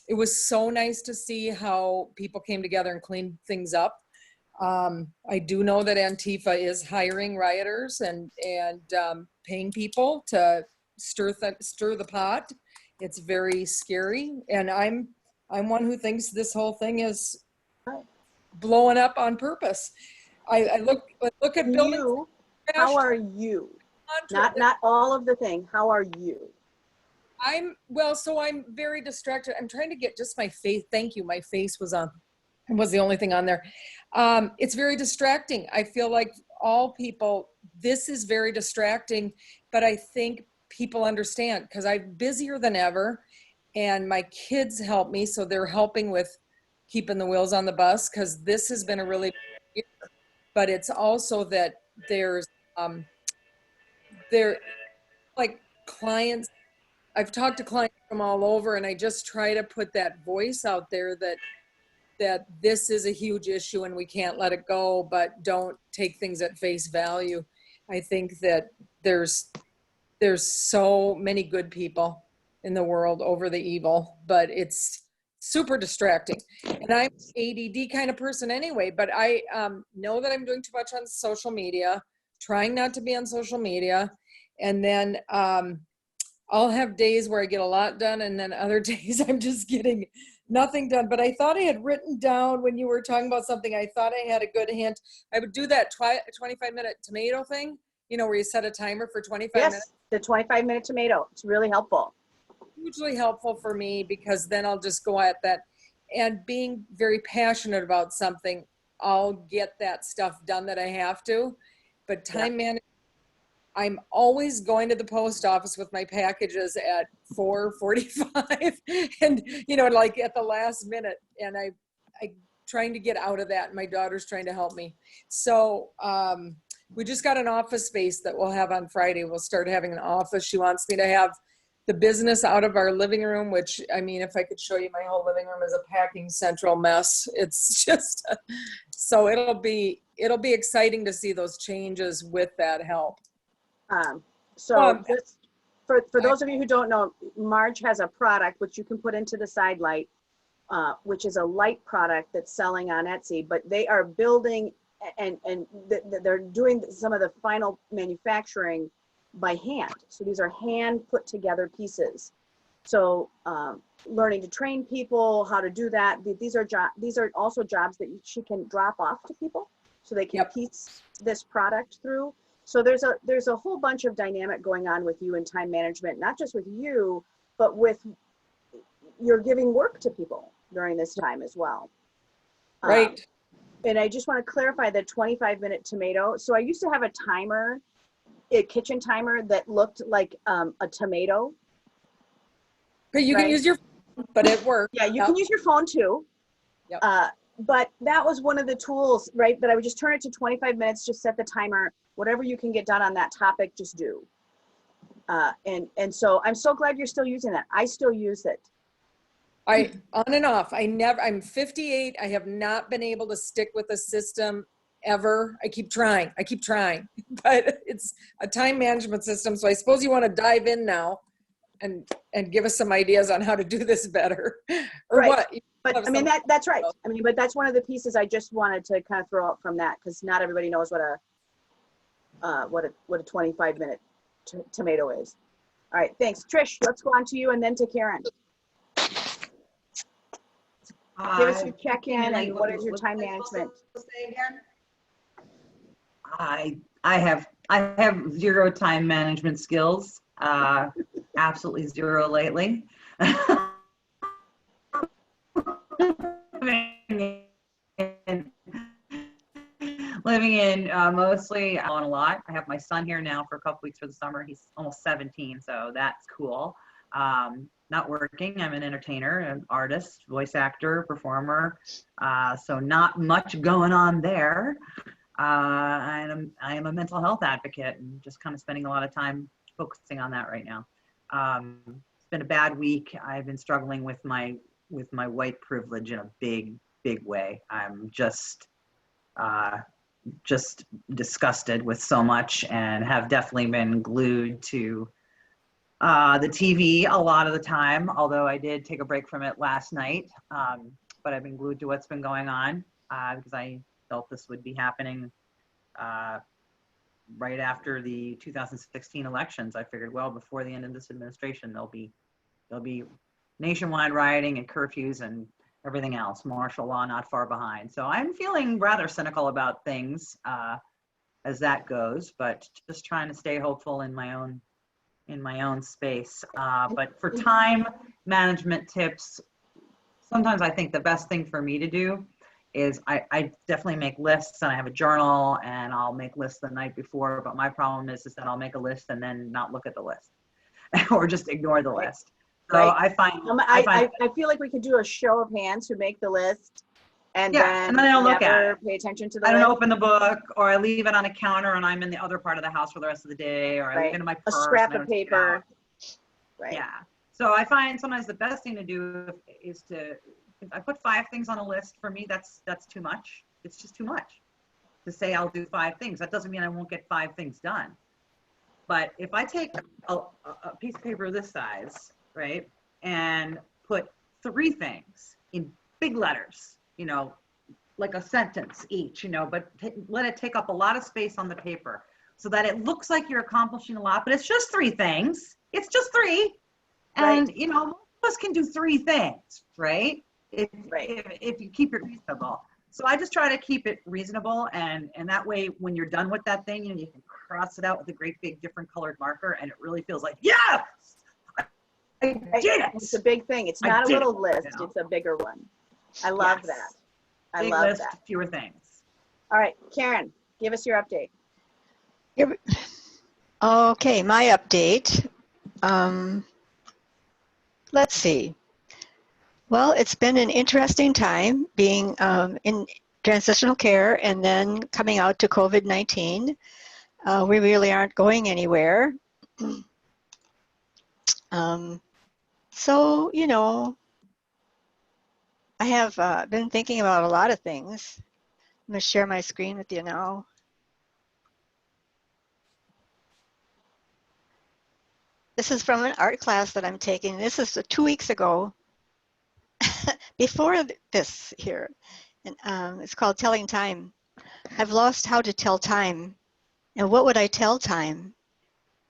it was so nice to see how people came together and cleaned things up. I do know that Antifa is hiring rioters and paying people to stir the pot. It's very scary, and I'm one who thinks this whole thing is blowing up on purpose. I look at buildings. How are you? Not all of the thing. How are you? I'm very distracted. I'm trying to get just my face. Thank you. My face was the only thing on there. It's very distracting. I feel like all people, this is very distracting, but I think people understand because I'm busier than ever and my kids help me. So they're helping with keeping the wheels on the bus because this has been a really, but it's also that there's, there like clients, I've talked to clients from all over and I just try to put that voice out there that this is a huge issue and we can't let it go, but don't take things at face value. I think that there's so many good people in the world over the evil, but it's super distracting. And I'm an ADD kind of person anyway, but I know that I'm doing too much on social media, trying not to be on social media. And then I'll have days where I get a lot done and then other days I'm just getting nothing done. But I thought I had written down when you were talking about something, I thought I had a good hint. I would do that 25-minute tomato thing, where you set a timer for 25 minutes. The 25-minute tomato. It's really helpful. Hugely helpful for me because then I'll just go at that. And being very passionate about something, I'll get that stuff done that I have to. But time management, I'm always going to the post office with my packages at 4:45 and, like at the last minute. And I trying to get out of that. And my daughter's trying to help me. So we just got an office space that we'll have on Friday. We'll start having an office. She wants me to have the business out of our living room, which, I mean, if I could show you my whole living room is a packing central mess. It's just, so it'll be exciting to see those changes with that help. Just for those of you who don't know, Marge has a product which you can put into the side light, which is a light product that's selling on Etsy, but they are building and they're doing some of the final manufacturing by hand. So these are hand put together pieces. So learning to train people how to do that. These are also jobs that she can drop off to people so they can piece this product through. So there's a whole bunch of dynamic going on with you in time management, not just with you, but with you're giving work to people during this time as well. Right. And I just want to clarify the 25-minute tomato. So I used to have a timer, a kitchen timer that looked like a tomato. But you can use your phone, but it works. Yeah, you can use your phone too. Yep. But that was one of the tools, right? That I would just turn it to 25 minutes, just set the timer, whatever you can get done on that topic, just do. And so I'm so glad you're still using that. I still use it. On and off. I'm 58. I have not been able to stick with a system ever. I keep trying, but it's a time management system. So I suppose you want to dive in now and give us some ideas on how to do this better or right. what. But I mean, that's right. I mean, but that's one of the pieces I just wanted to kind of throw out from that, because not everybody knows what a 25-minute tomato is. All right, thanks. Trish, let's go on to you and then to Karen. Give us your check-in and what is your time management? Say again? I have zero time management skills. Absolutely zero lately. Living in mostly on a lot. I have my son here now for a couple weeks for the summer. He's almost 17, so that's cool. Not working. I'm an entertainer, an artist, voice actor, performer. So not much going on there. I am a mental health advocate and just kind of spending a lot of time focusing on that right now. It's been a bad week. I've been struggling with my white privilege in a big way. I'm just disgusted with so much and have definitely been glued to the TV a lot of the time, although I did take a break from it last night. But I've been glued to what's been going on because I felt this would be happening right after the 2016 elections. I figured, well, before the end of this administration, there'll be nationwide rioting and curfews and everything else, martial law not far behind. So I'm feeling rather cynical about things as that goes, but just trying to stay hopeful in my own space. But for time management tips, sometimes I think the best thing for me to do is I definitely make lists, and I have a journal, and I'll make lists the night before. But my problem is that I'll make a list and then not look at the list or just ignore the list. So Right. I find I feel like we could do a show of hands who make the list and yeah, then and then I don't look at never it. pay attention to the I don't list. open the book, or I leave it on a counter and I'm in the other part of the house for the rest of the day, or I leave it in my A purse. scrap and I of don't take it paper. out. Right. Yeah. So I find sometimes the best thing to do is to, if I put 5 things on a list, for me, that's too much. It's just too much to say I'll do 5 things. That doesn't mean I won't get 5 things done. But if I take a piece of paper this size, right, and put 3 things in big letters, you know, like a sentence each, you know, but let it take up a lot of space on the paper so that it looks like you're accomplishing a lot, but it's just 3 things. It's just 3. And, you know, most of us can do 3 things, right? If you keep it reasonable. So I just try to keep it reasonable, and that way when you're done with that thing, you know, you can cross it out with a great big different colored marker, and it really feels like, yes, I did it. It's a big thing. It's not a little list. It's a bigger one. I love that. I Big love list, that. fewer things. All right, Karen, give us your update. Okay, my update. Let's see. Well, it's been an interesting time being in transitional care and then coming out to COVID-19. We really aren't going anywhere. So, you know, I have been thinking about a lot of things. I'm going to share my screen with you now. This is from an art class that I'm taking. This is 2 weeks ago. Before this here, and it's called Telling Time. I've lost how to tell time. And what would I tell time?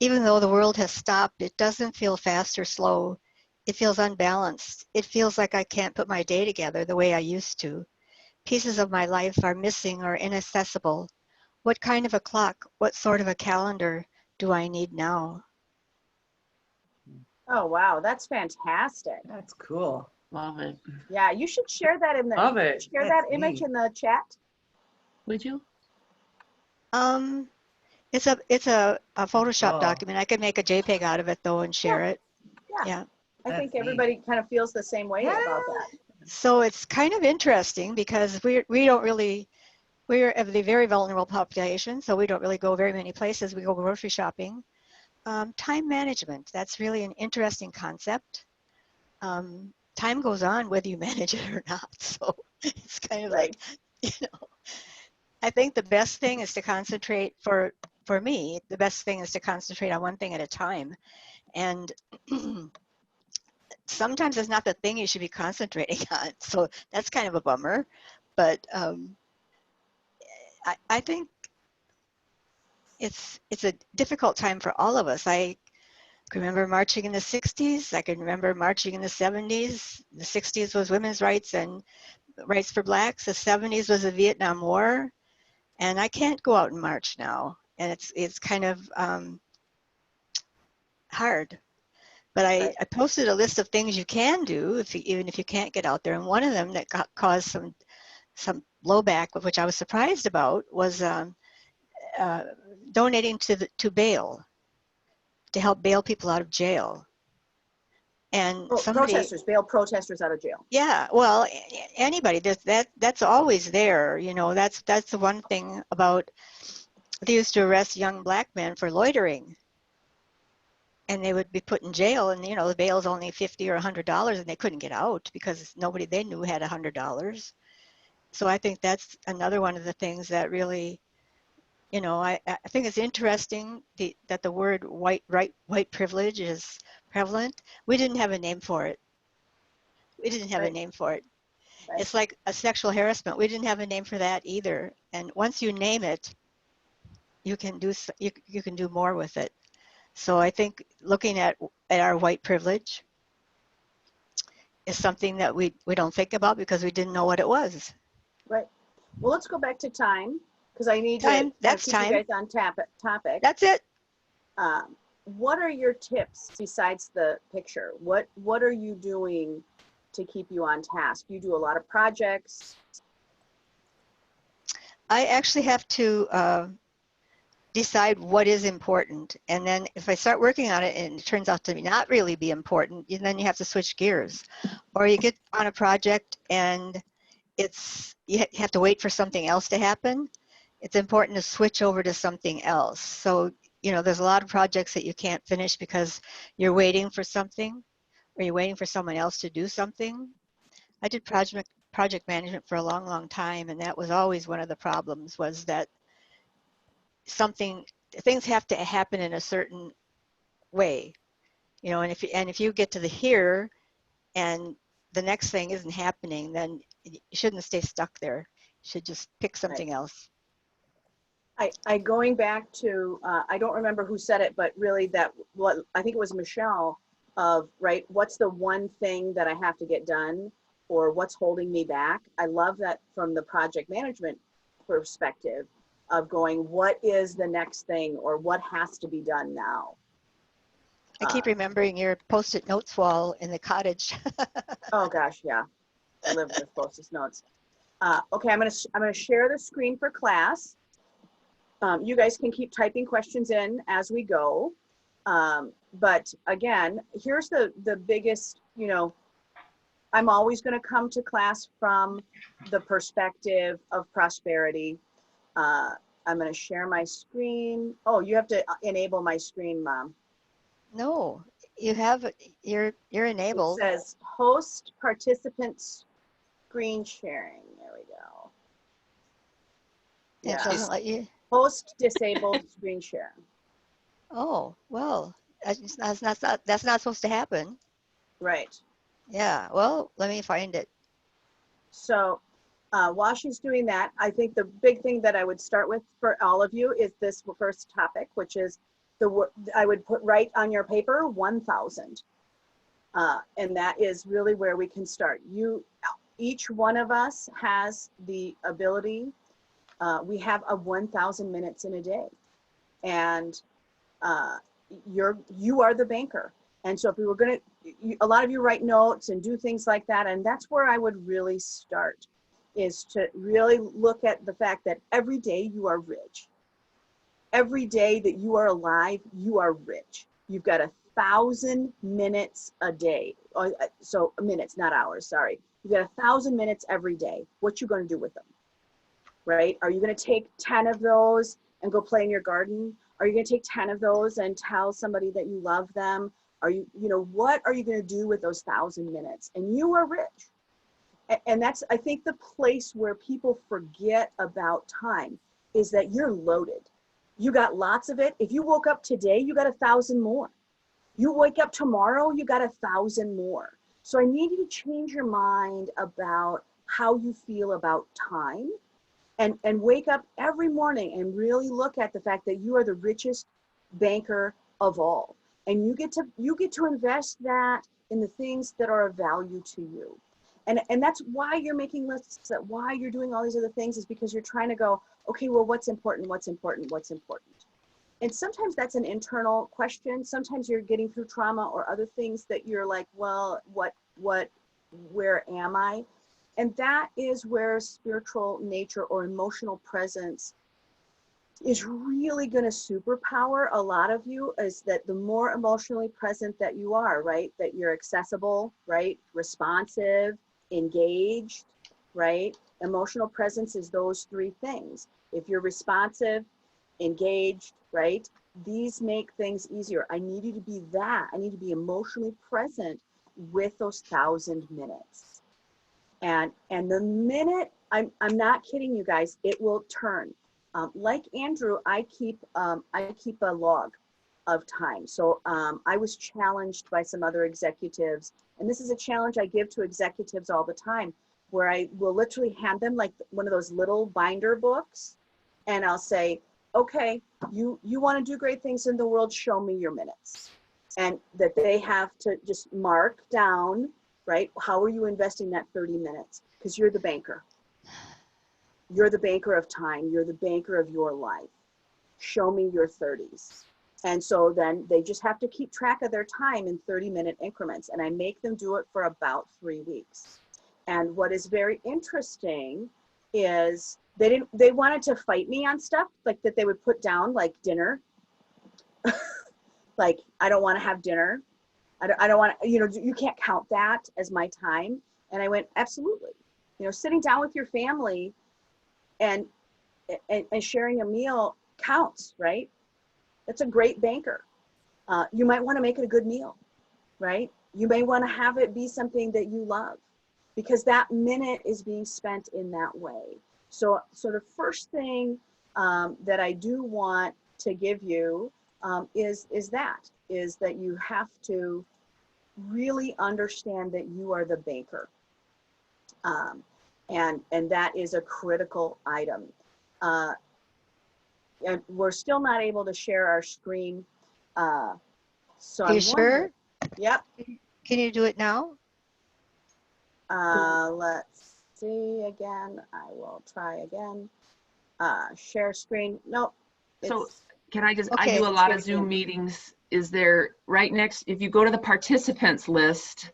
Even though the world has stopped, it doesn't feel fast or slow. It feels unbalanced. It feels like I can't put my day together the way I used to. Pieces of my life are missing or inaccessible. What kind of a clock, what sort of a calendar do I need now? Oh, wow, that's fantastic. That's cool. Love it. Yeah, you should share that in the Love it. share that image in the chat. Would you? It's a Photoshop Cool. document. I could make a JPEG out of it though and share it. Yeah. Yeah. I think everybody kind of feels the same way about that. So it's kind of interesting because we don't really, we're of the very vulnerable population, so we don't really go very many places. We go grocery shopping. Time management, that's really an interesting concept. Time goes on whether you manage it or not. So it's kind of like, you know, I think the best thing is to concentrate, for me, the best thing is to concentrate on one thing at a time. And sometimes it's not the thing you should be concentrating on. So that's kind of a bummer. But I think it's a difficult time for all of us. I can remember marching in the 60s. I can remember marching in the 70s. The 60s was women's rights and rights for blacks. The 70s was the Vietnam War. And I can't go out and march now. And it's kind of hard. But I posted a list of things you can do even if you can't get out there. And one of them that caused some blowback, which I was surprised about, was donating to bail, to help bail people out of jail. And Protesters, bail protesters out of jail. Yeah, well, anybody, that's always there. You know, that's the one thing about, they used to arrest young black men for loitering. And they would be put in jail, and, you know, the bail's only $50 or $100, and they couldn't get out because nobody they knew had $100. So I think that's another one of the things that really, you know, I think it's interesting that the word white privilege is prevalent. We didn't have a name for it. We didn't have a name for it. It's like a sexual harassment. We didn't have a name for that either. And once you name it, you can do more with it. So I think looking at our white privilege is something that we don't think about because we didn't know what it was. Right. Well, let's go back to time because I need to keep you guys on topic. That's it. What are your tips besides the picture? What are you doing to keep you on task? You do a lot of projects. I actually have to decide what is important. And then if I start working on it and it turns out to not really be important, then you have to switch gears. Or you get on a project and you have to wait for something else to happen. It's important to switch over to something else. So, there's a lot of projects that you can't finish because you're waiting for something, or you're waiting for someone else to do something. I did project management for a long, long time, and that was always one of the problems, was that things have to happen in a certain way, and if you get to the here and the next thing isn't happening, then you shouldn't stay stuck there. You should just pick something else. I going back to, I don't remember who said it, but really what I think it was Michelle, of, right, what's the one thing that I have to get done, or what's holding me back? I love that from the project management perspective of going, what is the next thing, or what has to be done now? I keep remembering your Post-it notes wall in the cottage. Oh gosh, yeah, I live with Post-it notes. Okay, I'm gonna share the screen for class. You guys can keep typing questions in as we go. But again, here's the biggest, I'm always going to come to class from the perspective of prosperity. I'm going to share my screen. Oh, you have to enable my screen, Mom. No, you're enabled. It says host participants screen sharing. There we go. It doesn't let you. Host disabled screen share. Oh, well, that's not supposed to happen. Right. Yeah, well, let me find it. So while she's doing that, I think the big thing that I would start with for all of you is this first topic, which is I would write on your paper 1,000. And that is really where we can start. Each one of us has the ability. We have 1,000 minutes in a day, and you are the banker. And so if we were going to, a lot of you write notes and do things like that, and that's where I would really start, is to really look at the fact that every day you are rich. Every day that you are alive, you are rich. You've got 1,000 minutes a day. So minutes, not hours, sorry. You've got 1,000 minutes every day. What you going to do with them? Right? Are you going to take 10 of those and go play in your garden? Are you going to take 10 of those and tell somebody that you love them? Are you, what are you going to do with those 1,000 minutes? And you are rich. And that's, I think, the place where people forget about time, is that you're loaded. You got lots of it. If you woke up today, you got 1,000 more. You wake up tomorrow, you got 1,000 more. So I need you to change your mind about how you feel about time. And wake up every morning and really look at the fact that you are the richest banker of all. And you get to invest that in the things that are of value to you. And that's why you're making lists, that why you're doing all these other things, is because you're trying to go, okay, well, what's important, what's important, what's important? And sometimes that's an internal question. Sometimes you're getting through trauma or other things that you're like, well, where am I? And that is where spiritual nature or emotional presence is really going to superpower a lot of you, is that the more emotionally present that you are, right? That you're accessible, right? Responsive, engaged, right? Emotional presence is those three things. If you're responsive, engaged, right? These make things easier. I need you to be that. I need to be emotionally present with those 1,000 minutes. And the minute, I'm not kidding you guys, it will turn. Like Andrew, I keep a log of time. So I was challenged by some other executives, and this is a challenge I give to executives all the time, where I will literally hand them like one of those little binder books, and I'll say, okay, you want to do great things in the world, show me your minutes. And that they have to just mark down, right? How are you investing that 30 minutes? Because you're the banker. You're the banker of time. You're the banker of your life. Show me your 30s. And so then they just have to keep track of their time in 30-minute increments. And I make them do it for about 3 weeks. And what is very interesting is they wanted to fight me on stuff like that they would put down, like dinner. Like, I don't want to have dinner. I don't want to, you can't count that as my time. And I went, absolutely. Sitting down with your family and sharing a meal counts, right? That's a great banker. You might want to make it a good meal, right? You may want to have it be something that you love, because that minute is being spent in that way. So the first thing that I do want to give you is that you have to really understand that you are the banker. And that is a critical item. And we're still not able to share our screen. So Are you sure? Yep. Can you do it now? Let's see again. I will try again. Share screen. Nope. So can I just, Okay. I do a lot of Zoom meetings. Is there right next, if you go to the participants list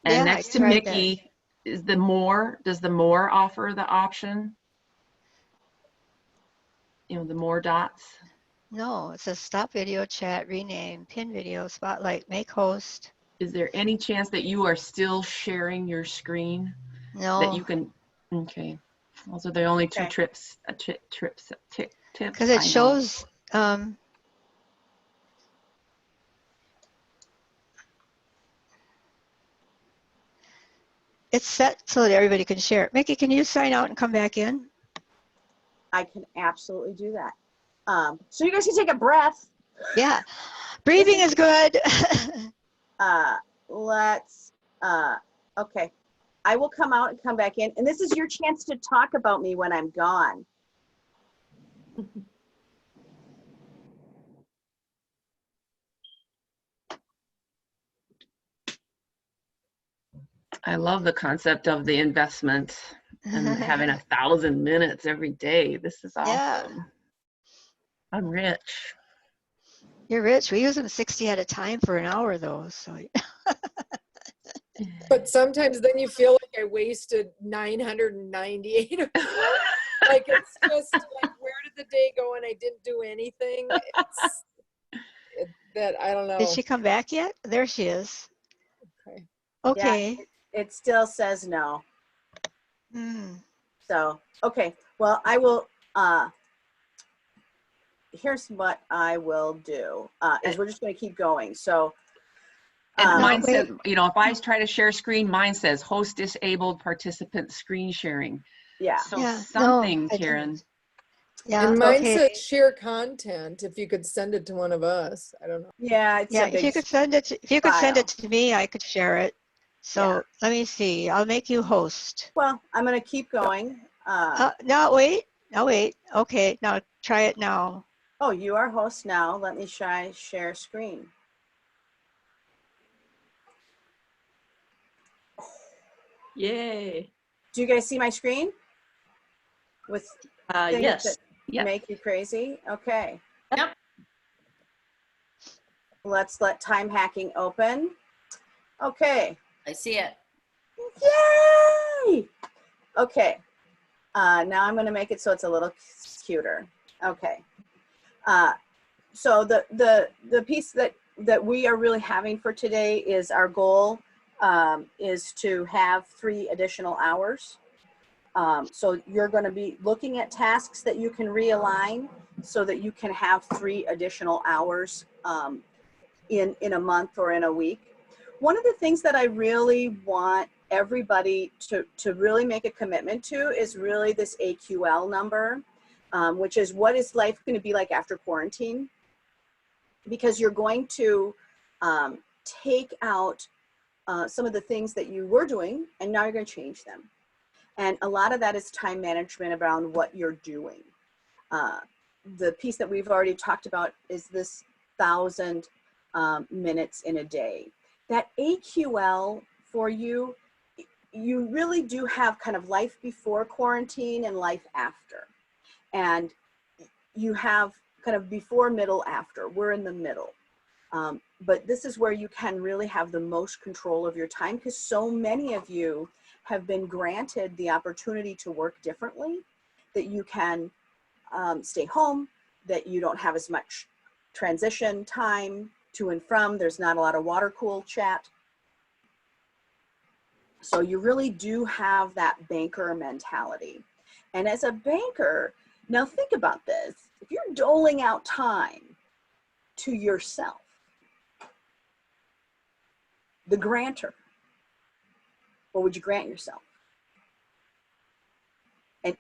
and Yeah, next I to tried that. Mickey is the more, does the more offer the option? The more dots? No, it says stop video chat, rename, pin video, spotlight, make host. Is there any chance that you are still sharing your screen? No. That you can, okay. Those are the only two Okay. tips Because it I know. shows, it's set so that everybody can share. Mickey, can you sign out and come back in? I can absolutely do that. So you guys can take a breath. Yeah, breathing is good. Okay. I will come out and come back in. And this is your chance to talk about me when I'm gone. I love the concept of the investment and having 1,000 minutes every day. This is awesome. Yeah. I'm rich. You're rich. We use them 60 at a time for an hour though. So. But sometimes then you feel like I wasted 998 of them. Like it's just like, where did the day go and I didn't do anything? That I don't know. Did she come back yet? There she is. Okay. Okay. Yeah, it still says no. Mm. So, okay. Well, I will, here's what I will do, is we're just going to keep going. So, and mine says, if I try to share screen, mine says host disabled participant screen sharing. Yeah. So yeah, something, no, Karen. Yeah. And mine okay. says share content. If you could send it to one of us, I don't know. Yeah, it's Yeah, a big if you could send it to me, I could share it. So let me see. I'll make you host. Well, I'm going to keep going. No, wait. Okay, now try it now. Oh, you are host now. Let me try share screen. Yay. Do you guys see my screen? With things yes. that make you crazy? Okay. Yep. Let's let time hacking open. Okay. I see it. Yay! Okay. Now I'm going to make it so it's a little cuter. Okay. So the piece that we are really having for today is our goal is to have 3 additional hours. So you're going to be looking at tasks that you can realign so that you can have 3 additional hours in a month or in a week. One of the things that I really want everybody to really make a commitment to is really this AQL number, which is what is life going to be like after quarantine? Because you're going to take out some of the things that you were doing and now you're going to change them. And a lot of that is time management around what you're doing. The piece that we've already talked about is this 1,000 minutes in a day. That AQL for you, you really do have kind of life before quarantine and life after. And you have kind of before, middle, after. We're in the middle. But this is where you can really have the most control of your time because so many of you have been granted the opportunity to work differently that you can stay home, that you don't have as much transition time to and from. There's not a lot of water cool chat. So you really do have that banker mentality. And as a banker, now think about this. If you're doling out time to yourself, the grantor, what would you grant yourself?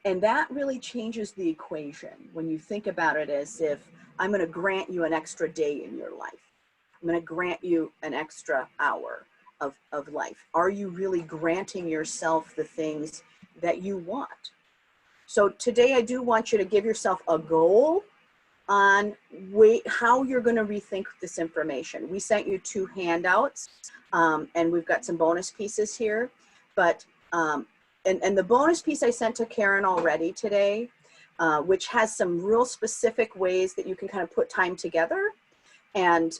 And that really changes the equation when you think about it as if I'm going to grant you an extra day in your life. I'm going to grant you an extra hour of life. Are you really granting yourself the things that you want? So today I do want you to give yourself a goal on how you're going to rethink this information. We sent you 2 handouts, and we've got some bonus pieces here. But and the bonus piece I sent to Karen already today, which has some real specific ways that you can kind of put time together, and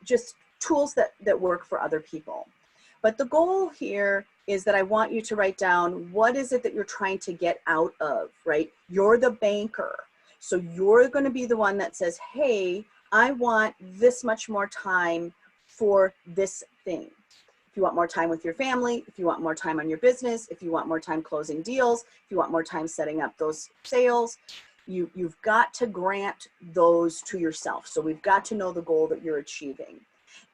just tools that work for other people. But the goal here is that I want you to write down, what is it that you're trying to get out of, right? You're the banker. So you're going to be the one that says, hey, I want this much more time for this thing. If you want more time with your family, if you want more time on your business, if you want more time closing deals, if you want more time setting up those sales, you've got to grant those to yourself. So we've got to know the goal that you're achieving.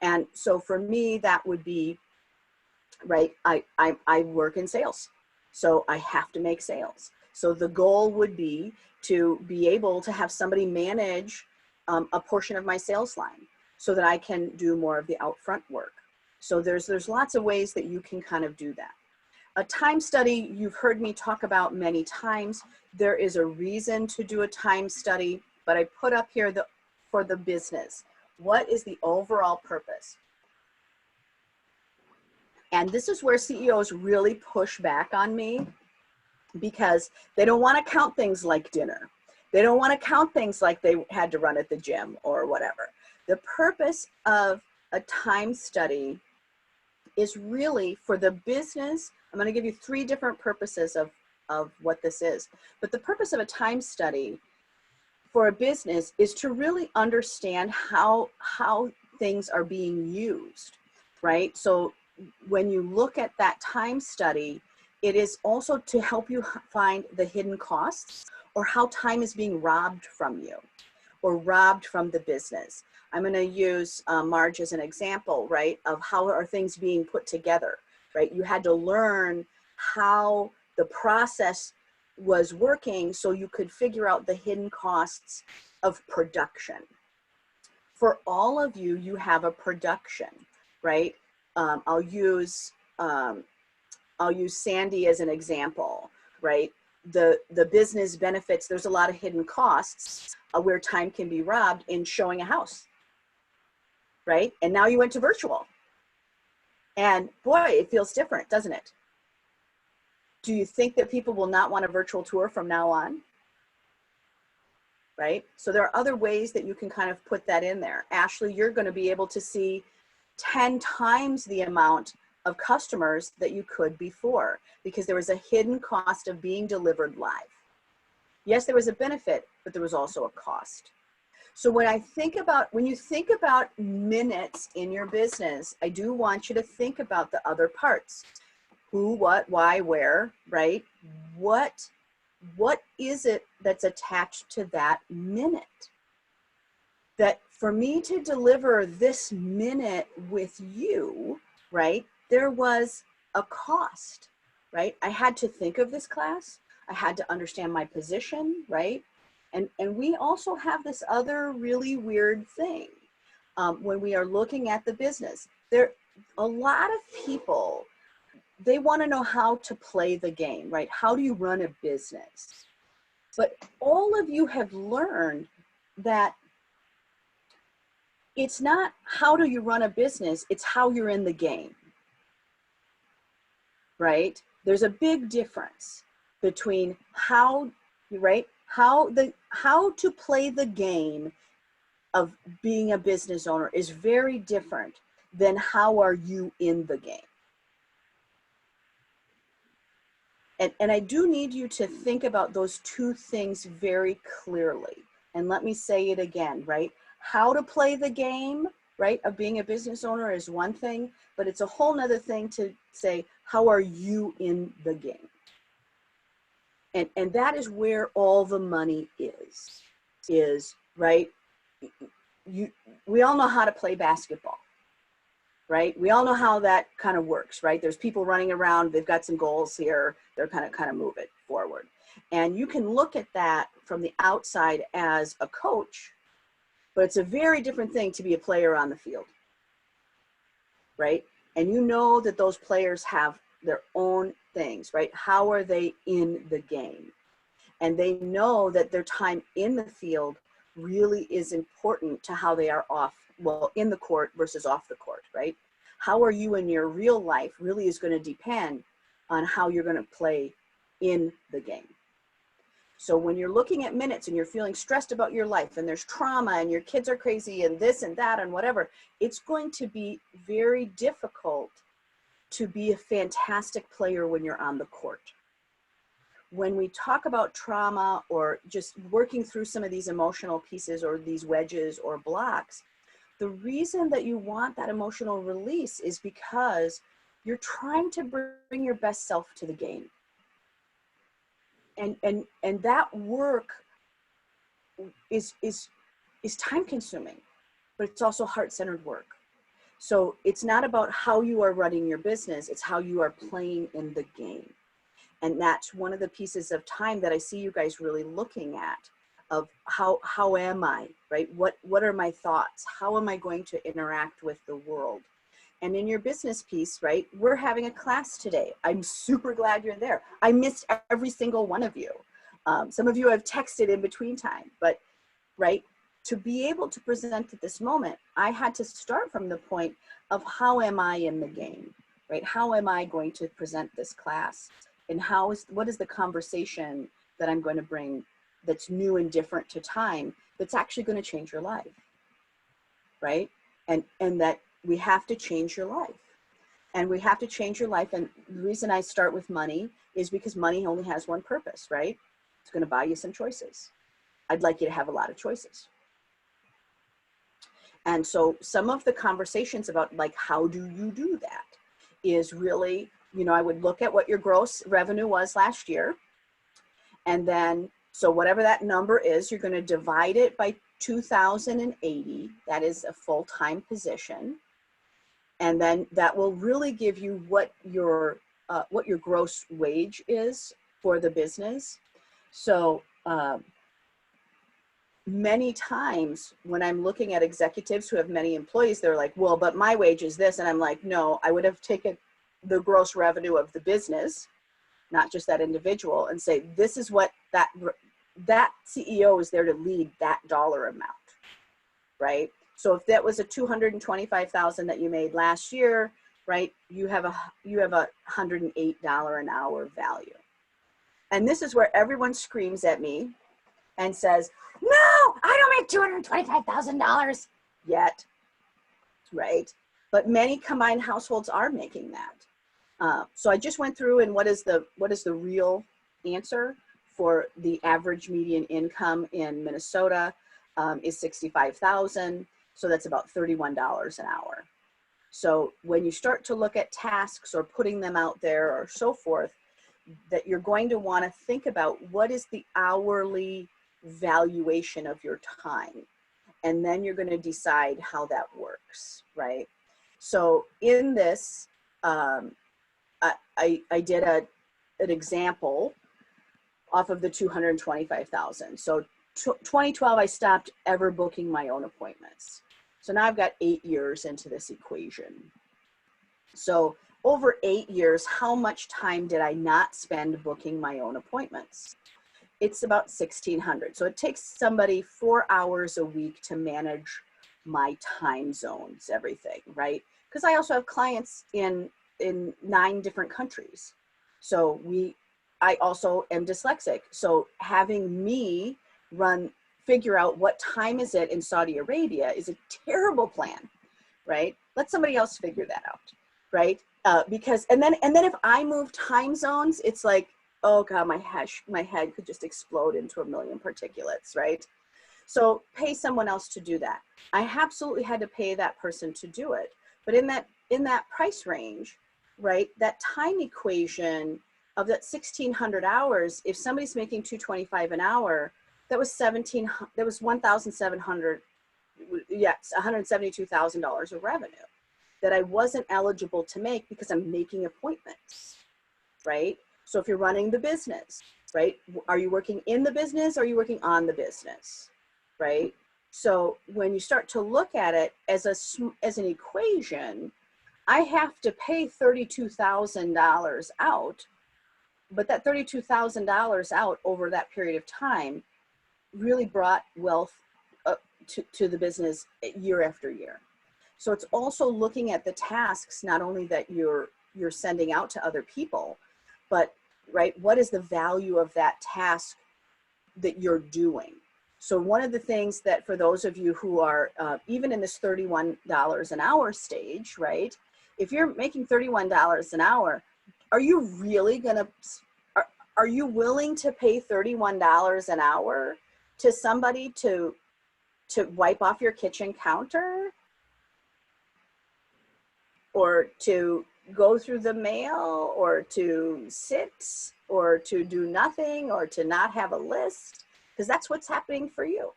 And so for me, that would be, right, I work in sales, so I have to make sales. So the goal would be to be able to have somebody manage a portion of my sales line so that I can do more of the upfront work. So there's lots of ways that you can kind of do that. A time study, you've heard me talk about many times. There is a reason to do a time study, but I put up here for the business. What is the overall purpose? And this is where CEOs really push back on me, because they don't want to count things like dinner. They don't want to count things like they had to run at the gym or whatever. The purpose of a time study is really for the business. I'm going to give you 3 different purposes of what this is. But the purpose of a time study for a business is to really understand how things are being used, right? So when you look at that time study, it is also to help you find the hidden costs, or how time is being robbed from you or robbed from the business. I'm going to use Marge as an example, right, of how are things being put together, right? You had to learn how the process was working so you could figure out the hidden costs of production. For all of you, you have a production, right? I'll use Sandy as an example, right? The business benefits, there's a lot of hidden costs where time can be robbed in showing a house, right? And now you went to virtual. And boy, it feels different, doesn't it? Do you think that people will not want a virtual tour from now on? Right? So there are other ways that you can kind of put that in there. Ashley, you're going to be able to see 10 times the amount of customers that you could before, because there was a hidden cost of being delivered live. Yes, there was a benefit, but there was also a cost. So when you think about minutes in your business, I do want you to think about the other parts. Who, what, why, where, right? What is it that's attached to that minute? That for me to deliver this minute with you, right, there was a cost, right? I had to think of this class. I had to understand my position, right? And we also have this other really weird thing when we are looking at the business. A lot of people, they want to know how to play the game, right? How do you run a business? But all of you have learned that it's not how do you run a business, it's how you're in the game, right? There's a big difference between how to play the game of being a business owner is very different than how are you in the game. And I do need you to think about those two things very clearly. And let me say it again, right? How to play the game, right, of being a business owner is one thing, but it's a whole nother thing to say, how are you in the game? And that is where all the money is, right? We all know how to play basketball, right? We all know how that kind of works, right? There's people running around, they've got some goals here, they're kind of move it forward. And you can look at that from the outside as a coach, but it's a very different thing to be a player on the field, right? And you know that those players have their own things, right? How are they in the game? And they know that their time in the field really is important to how they are in the court versus off the court, right? How are you in your real life really is going to depend on how you're going to play in the game. So when you're looking at minutes and you're feeling stressed about your life and there's trauma and your kids are crazy and this and that and whatever, it's going to be very difficult to be a fantastic player when you're on the court. When we talk about trauma or just working through some of these emotional pieces or these wedges or blocks, the reason that you want that emotional release is because you're trying to bring your best self to the game. And that work is time consuming, but it's also heart-centered work. So it's not about how you are running your business, it's how you are playing in the game. And that's one of the pieces of time that I see you guys really looking at, of how am I, right? What are my thoughts? How am I going to interact with the world? And in your business piece, right, we're having a class today. I'm super glad you're there. I missed every single one of you. Some of you have texted in between time, but right, to be able to present at this moment, I had to start from the point of how am I in the game, right? How am I going to present this class? And what is the conversation that I'm going to bring that's new and different to time that's actually going to change your life, right? And that we have to change your life. And we have to change your life. And the reason I start with money is because money only has one purpose, right? It's going to buy you some choices. I'd like you to have a lot of choices. And so some of the conversations about like, how do you do that is really, you know, I would look at what your gross revenue was last year. And then, so whatever that number is, you're going to divide it by 2,080. That is a full-time position. And then that will really give you what your gross wage is for the business. So many times when I'm looking at executives who have many employees, they're like, well, but my wage is this. And I'm like, no, I would have taken the gross revenue of the business, not just that individual, and say, this is what that CEO is there to lead that dollar amount, right? So if that was a $225,000 that you made last year, right, you have a $108 an hour value. And this is where everyone screams at me and says, no, I don't make $225,000 yet, right? But many combined households are making that. So I just went through and what is the real answer for the average median income in Minnesota is $65,000. So that's about $31 an hour. So when you start to look at tasks or putting them out there or so forth, that you're going to want to think about what is the hourly valuation of your time. And then you're going to decide how that works, right? So in this, I did an example off of the 225,000. So 2012, I stopped ever booking my own appointments. So now I've got 8 years into this equation. So over 8 years, how much time did I not spend booking my own appointments? It's about 1,600. So it takes somebody 4 hours a week to manage my time zones, everything, right? Because I also have clients in 9 different countries. So I also am dyslexic. So having me figure out what time is it in Saudi Arabia is a terrible plan, right? Let somebody else figure that out, right? Because, and then if I move time zones, it's like, oh God, my head could just explode into a million particulates, right? So pay someone else to do that. I absolutely had to pay that person to do it. But in that price range, right, that time equation of that 1,600 hours, if somebody's making $225 an hour, that was $1,700, yes, $172,000 of revenue that I wasn't eligible to make because I'm making appointments, right? So if you're running the business, right, are you working in the business or are you working on the business, right? So when you start to look at it as an equation, I have to pay $32,000 out, but that $32,000 out over that period of time really brought wealth to the business year after year. So it's also looking at the tasks, not only that you're sending out to other people, but right, what is the value of that task that you're doing? So one of the things that for those of you who are even in this $31 an hour stage, right? If you're making $31 an hour, are you really gonna, are you willing to pay $31 an hour to somebody to wipe off your kitchen counter? Or to go through the mail, or to sit, or to do nothing, or to not have a list? Because that's what's happening for you,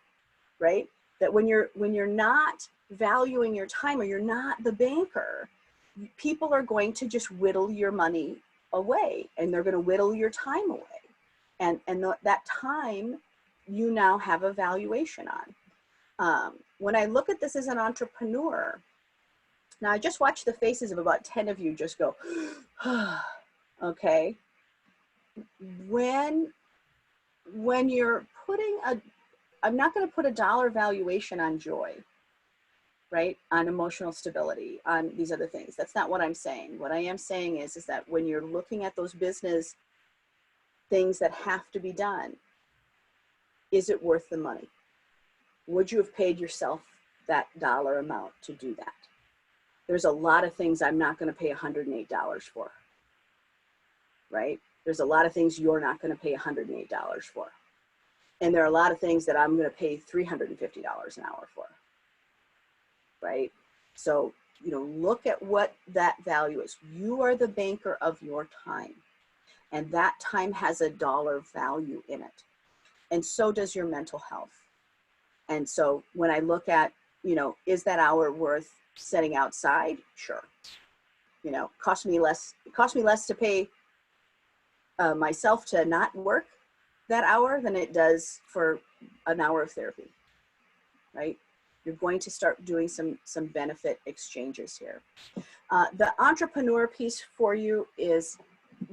right? That when you're not valuing your time, or you're not the banker, people are going to just whittle your money away, and they're going to whittle your time away. And that time you now have a valuation on. When I look at this as an entrepreneur, now I just watched the faces of about 10 of you just go, okay. When you're putting I'm not going to put a dollar valuation on joy, right? On emotional stability, on these other things. That's not what I'm saying. What I am saying is that when you're looking at those business things that have to be done, is it worth the money? Would you have paid yourself that dollar amount to do that? There's a lot of things I'm not going to pay $108 for, right? There's a lot of things you're not going to pay $108 for. And there are a lot of things that I'm going to pay $350 an hour for, right? So, you know, look at what that value is. You are the banker of your time, and that time has a dollar value in it. And so does your mental health. And so when I look at, you know, is that hour worth setting outside? Sure. You know, it cost me less to pay myself to not work that hour than it does for an hour of therapy, right? You're going to start doing some benefit exchanges here. The entrepreneur piece for you is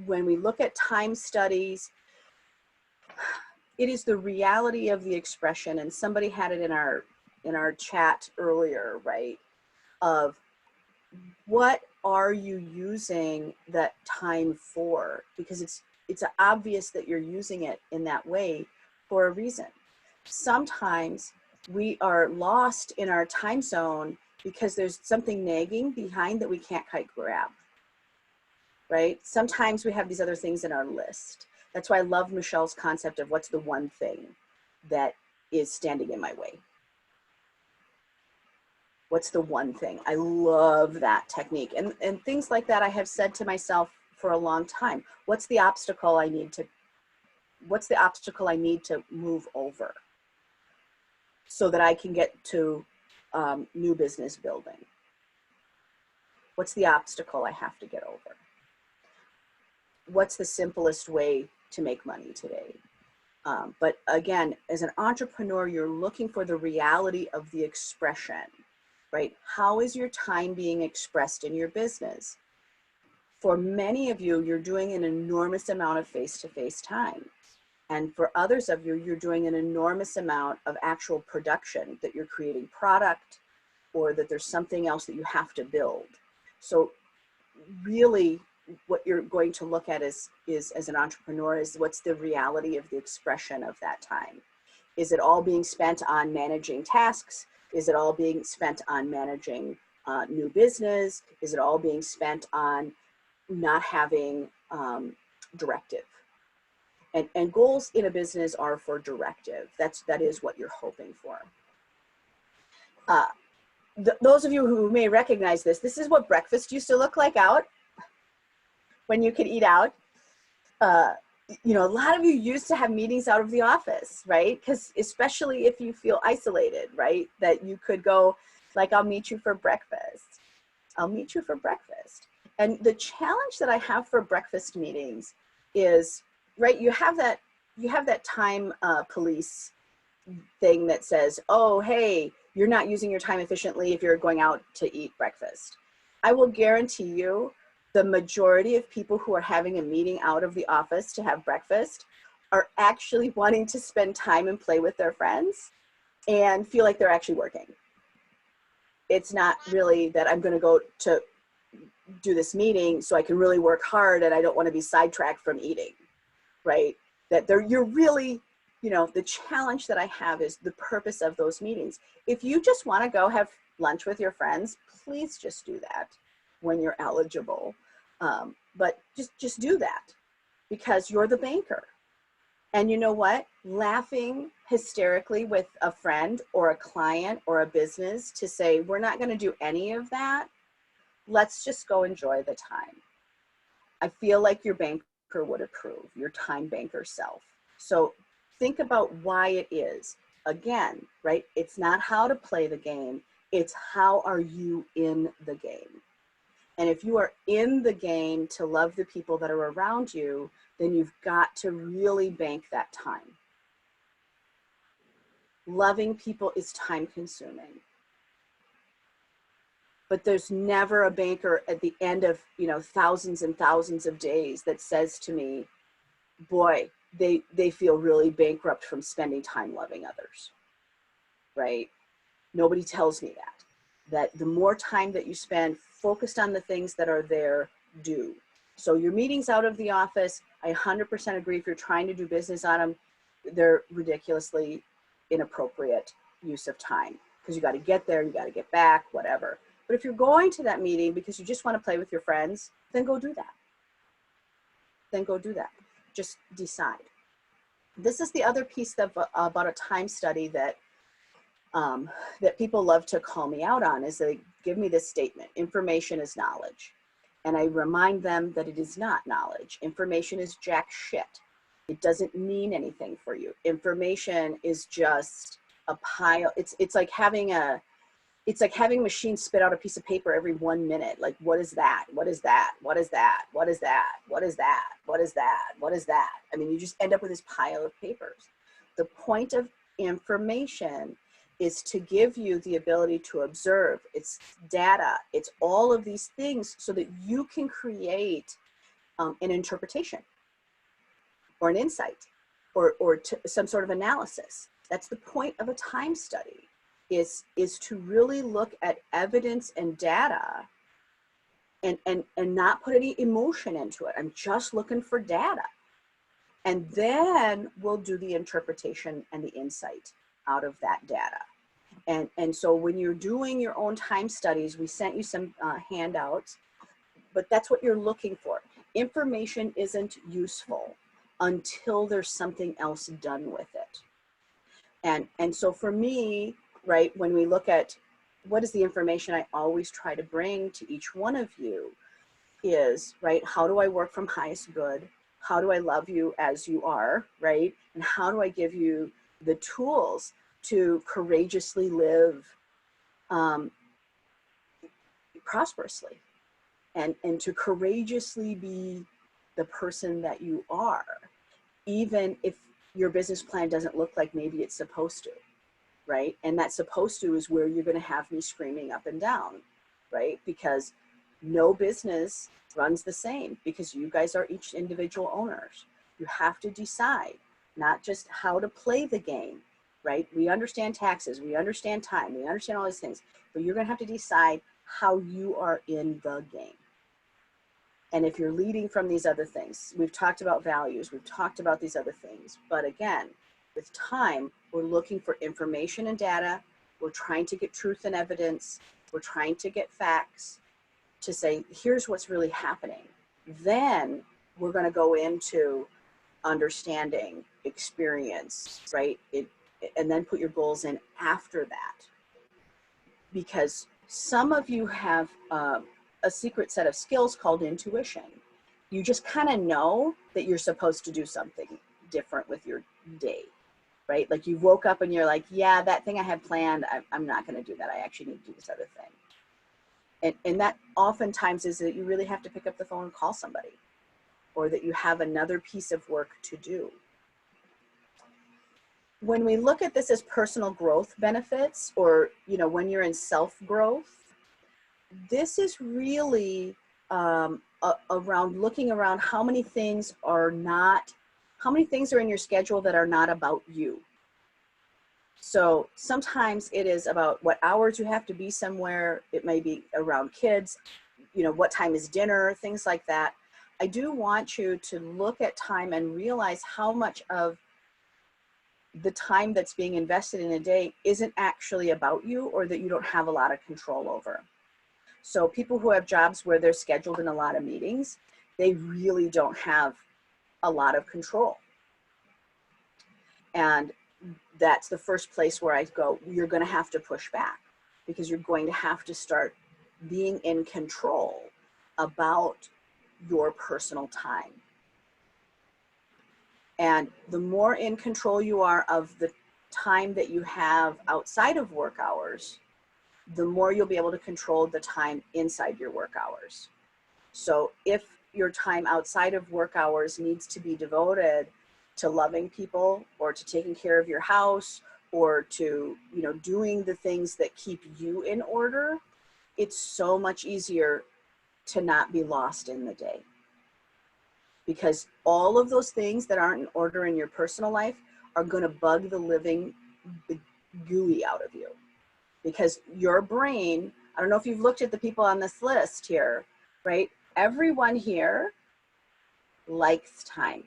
when we look at time studies, it is the reality of the expression, and somebody had it in our chat earlier, right? Of what are you using that time for? Because it's obvious that you're using it in that way for a reason. Sometimes we are lost in our time zone because there's something nagging behind that we can't quite grab, right? Sometimes we have these other things in our list. That's why I love Michelle's concept of what's the one thing that is standing in my way. What's the one thing? I love that technique. And things like that I have said to myself for a long time. What's the obstacle I need to move over so that I can get to new business building? What's the obstacle I have to get over? What's the simplest way to make money today? But again, as an entrepreneur, you're looking for the reality of the expression, right? How is your time being expressed in your business? For many of you, you're doing an enormous amount of face-to-face time. And for others of you, you're doing an enormous amount of actual production, that you're creating product or that there's something else that you have to build. So really what you're going to look at is as an entrepreneur is what's the reality of the expression of that time? Is it all being spent on managing tasks? Is it all being spent on managing new business? Is it all being spent on not having directive, And goals in a business are for directive. That is what you're hoping for. Those of you who may recognize this is what breakfast used to look like out when you could eat out. You know, a lot of you used to have meetings out of the office, right? Because especially if you feel isolated, right? That you could go like, I'll meet you for breakfast. I'll meet you for breakfast. And the challenge that I have for breakfast meetings is, right, you have that time police thing that says, oh, hey, you're not using your time efficiently if you're going out to eat breakfast. I will guarantee you the majority of people who are having a meeting out of the office to have breakfast are actually wanting to spend time and play with their friends and feel like they're actually working. It's not really that I'm going to go to do this meeting so I can really work hard and I don't want to be sidetracked from eating, right? That you're really, you know, the challenge that I have is the purpose of those meetings. If you just want to go have lunch with your friends, please just do that when you're eligible. But just do that because you're the banker. And you know what? Laughing hysterically with a friend or a client or a business to say, we're not going to do any of that. Let's just go enjoy the time. I feel like your banker would approve, your time banker self. So think about why it is. Again, right? It's not how to play the game. It's how are you in the game. And if you are in the game to love the people that are around you, then you've got to really bank that time. Loving people is time consuming. But there's never a banker at the end of, you know, thousands and thousands of days that says to me, boy, they feel really bankrupt from spending time loving others, right? Nobody tells me that the more time that you spend focused on the things that are there, do. So your meetings out of the office, I 100% agree. If you're trying to do business on them, they're ridiculously inappropriate use of time because you got to get there, you got to get back, whatever. But if you're going to that meeting because you just want to play with your friends, then go do that. Then go do that. Just decide. This is the other piece of, about a time study that that people love to call me out on is they give me this statement, information is knowledge. And I remind them that it is not knowledge. Information is jack shit. It doesn't mean anything for you. Information is just a pile. It's like having a machine spit out a piece of paper every 1 minute. Like, what is that? What is that? What is that? What is that? What is that? What is that? What is that? I mean, you just end up with this pile of papers. The point of information is to give you the ability to observe. It's data. It's all of these things so that you can create an interpretation or an insight or some sort of analysis. That's the point of a time study. Is to really look at evidence and data and not put any emotion into it. I'm just looking for data. And then we'll do the interpretation and the insight out of that data. And so when you're doing your own time studies, we sent you some handouts, but that's what you're looking for. Information isn't useful until there's something else done with it. And so for me, right, when we look at what is the information I always try to bring to each one of you is, right, how do I work from highest good? How do I love you as you are, right? And how do I give you the tools to courageously live prosperously and to courageously be the person that you are, even if your business plan doesn't look like maybe it's supposed to. Right? And that supposed to is where you're going to have me screaming up and down, right? Because no business runs the same because you guys are each individual owners. You have to decide not just how to play the game, right? We understand taxes, we understand time, we understand all these things, but you're going to have to decide how you are in the game. And if you're leading from these other things, we've talked about values, we've talked about these other things, but again, with time, we're looking for information and data. We're trying to get truth and evidence. We're trying to get facts to say, here's what's really happening. Then we're going to go into understanding, experience, right? And then put your goals in after that. Because some of you have a secret set of skills called intuition. You just kind of know that you're supposed to do something different with your day, right? Like you woke up and you're like, yeah, that thing I had planned, I'm not going to do that. I actually need to do this other thing. And that oftentimes is that you really have to pick up the phone and call somebody, or that you have another piece of work to do. When we look at this as personal growth benefits, or, you know, when you're in self-growth, this is really around looking around how many things are in your schedule that are not about you. So sometimes it is about what hours you have to be somewhere. It may be around kids, you know, what time is dinner, things like that. I do want you to look at time and realize how much of the time that's being invested in a day isn't actually about you, or that you don't have a lot of control over. So people who have jobs where they're scheduled in a lot of meetings, they really don't have a lot of control. And that's the first place where I go, you're going to have to push back, because you're going to have to start being in control about your personal time. And the more in control you are of the time that you have outside of work hours, the more you'll be able to control the time inside your work hours. So if your time outside of work hours needs to be devoted to loving people, or to taking care of your house, or to, you know, doing the things that keep you in order, it's so much easier to not be lost in the day. Because all of those things that aren't in order in your personal life are going to bug the living gooey out of you. Because your brain, I don't know if you've looked at the people on this list here, right? Everyone here likes time.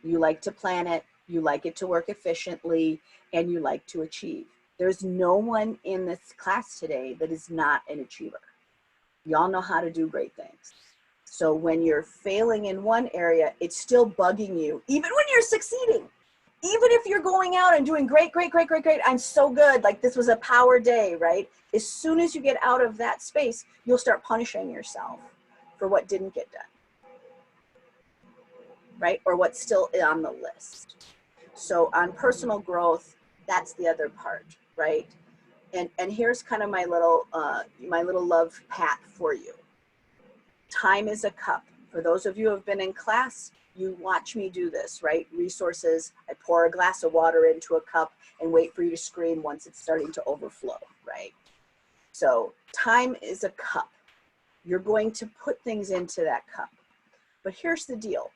You like to plan it, you like it to work efficiently, and you like to achieve. There's no one in this class today that is not an achiever. Y'all know how to do great things. So when you're failing in one area, it's still bugging you, even when you're succeeding. Even if you're going out and doing great, I'm so good, like this was a power day, right? As soon as you get out of that space, you'll start punishing yourself for what didn't get done, right? Or what's still on the list. So on personal growth, that's the other part, right? And here's kind of my little love pat for you. Time is a cup. For those of you who have been in class, you watch me do this, right? Resources, I pour a glass of water into a cup and wait for you to scream once it's starting to overflow, right? So time is a cup. You're going to put things into that cup. But here's the deal.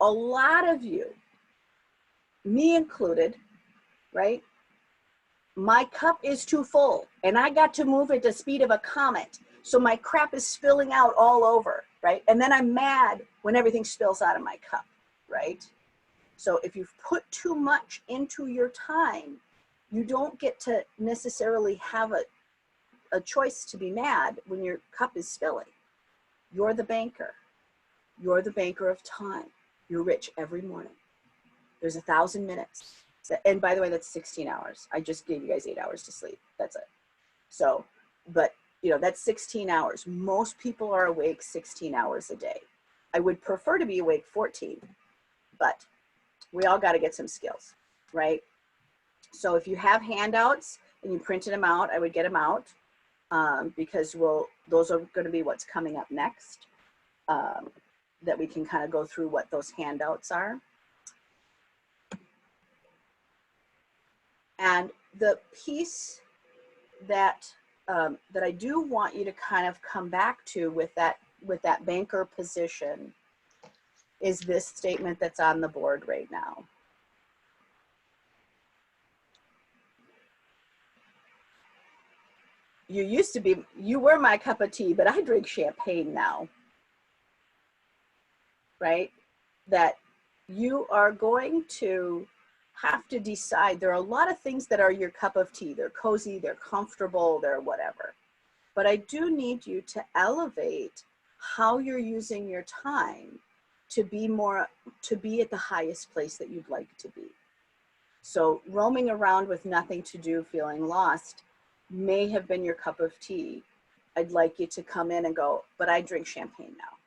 A lot of you, me included, right? My cup is too full and I got to move at the speed of a comet. So my crap is spilling out all over, right? And then I'm mad when everything spills out of my cup, right? So if you've put too much into your time, you don't get to necessarily have a choice to be mad when your cup is spilling. You're the banker. You're the banker of time. You're rich every morning. There's 1,000 minutes. And by the way, that's 16 hours. I just gave you guys 8 hours to sleep. That's it. So, but you know, that's 16 hours. Most people are awake 16 hours a day. I would prefer to be awake 14, but we all got to get some skills, right? So if you have handouts and you printed them out, I would get them out because those are going to be what's coming up next, that we can kind of go through what those handouts are. And the piece that that I do want you to kind of come back to with that banker position is this statement that's on the board right now. You were my cup of tea, but I drink champagne now, right? That you are going to have to decide. There are a lot of things that are your cup of tea. They're cozy, they're comfortable, they're whatever. But I do need you to elevate how you're using your time to be at the highest place that you'd like to be. So roaming around with nothing to do, feeling lost, may have been your cup of tea. I'd like you to come in and go, but I drink champagne now,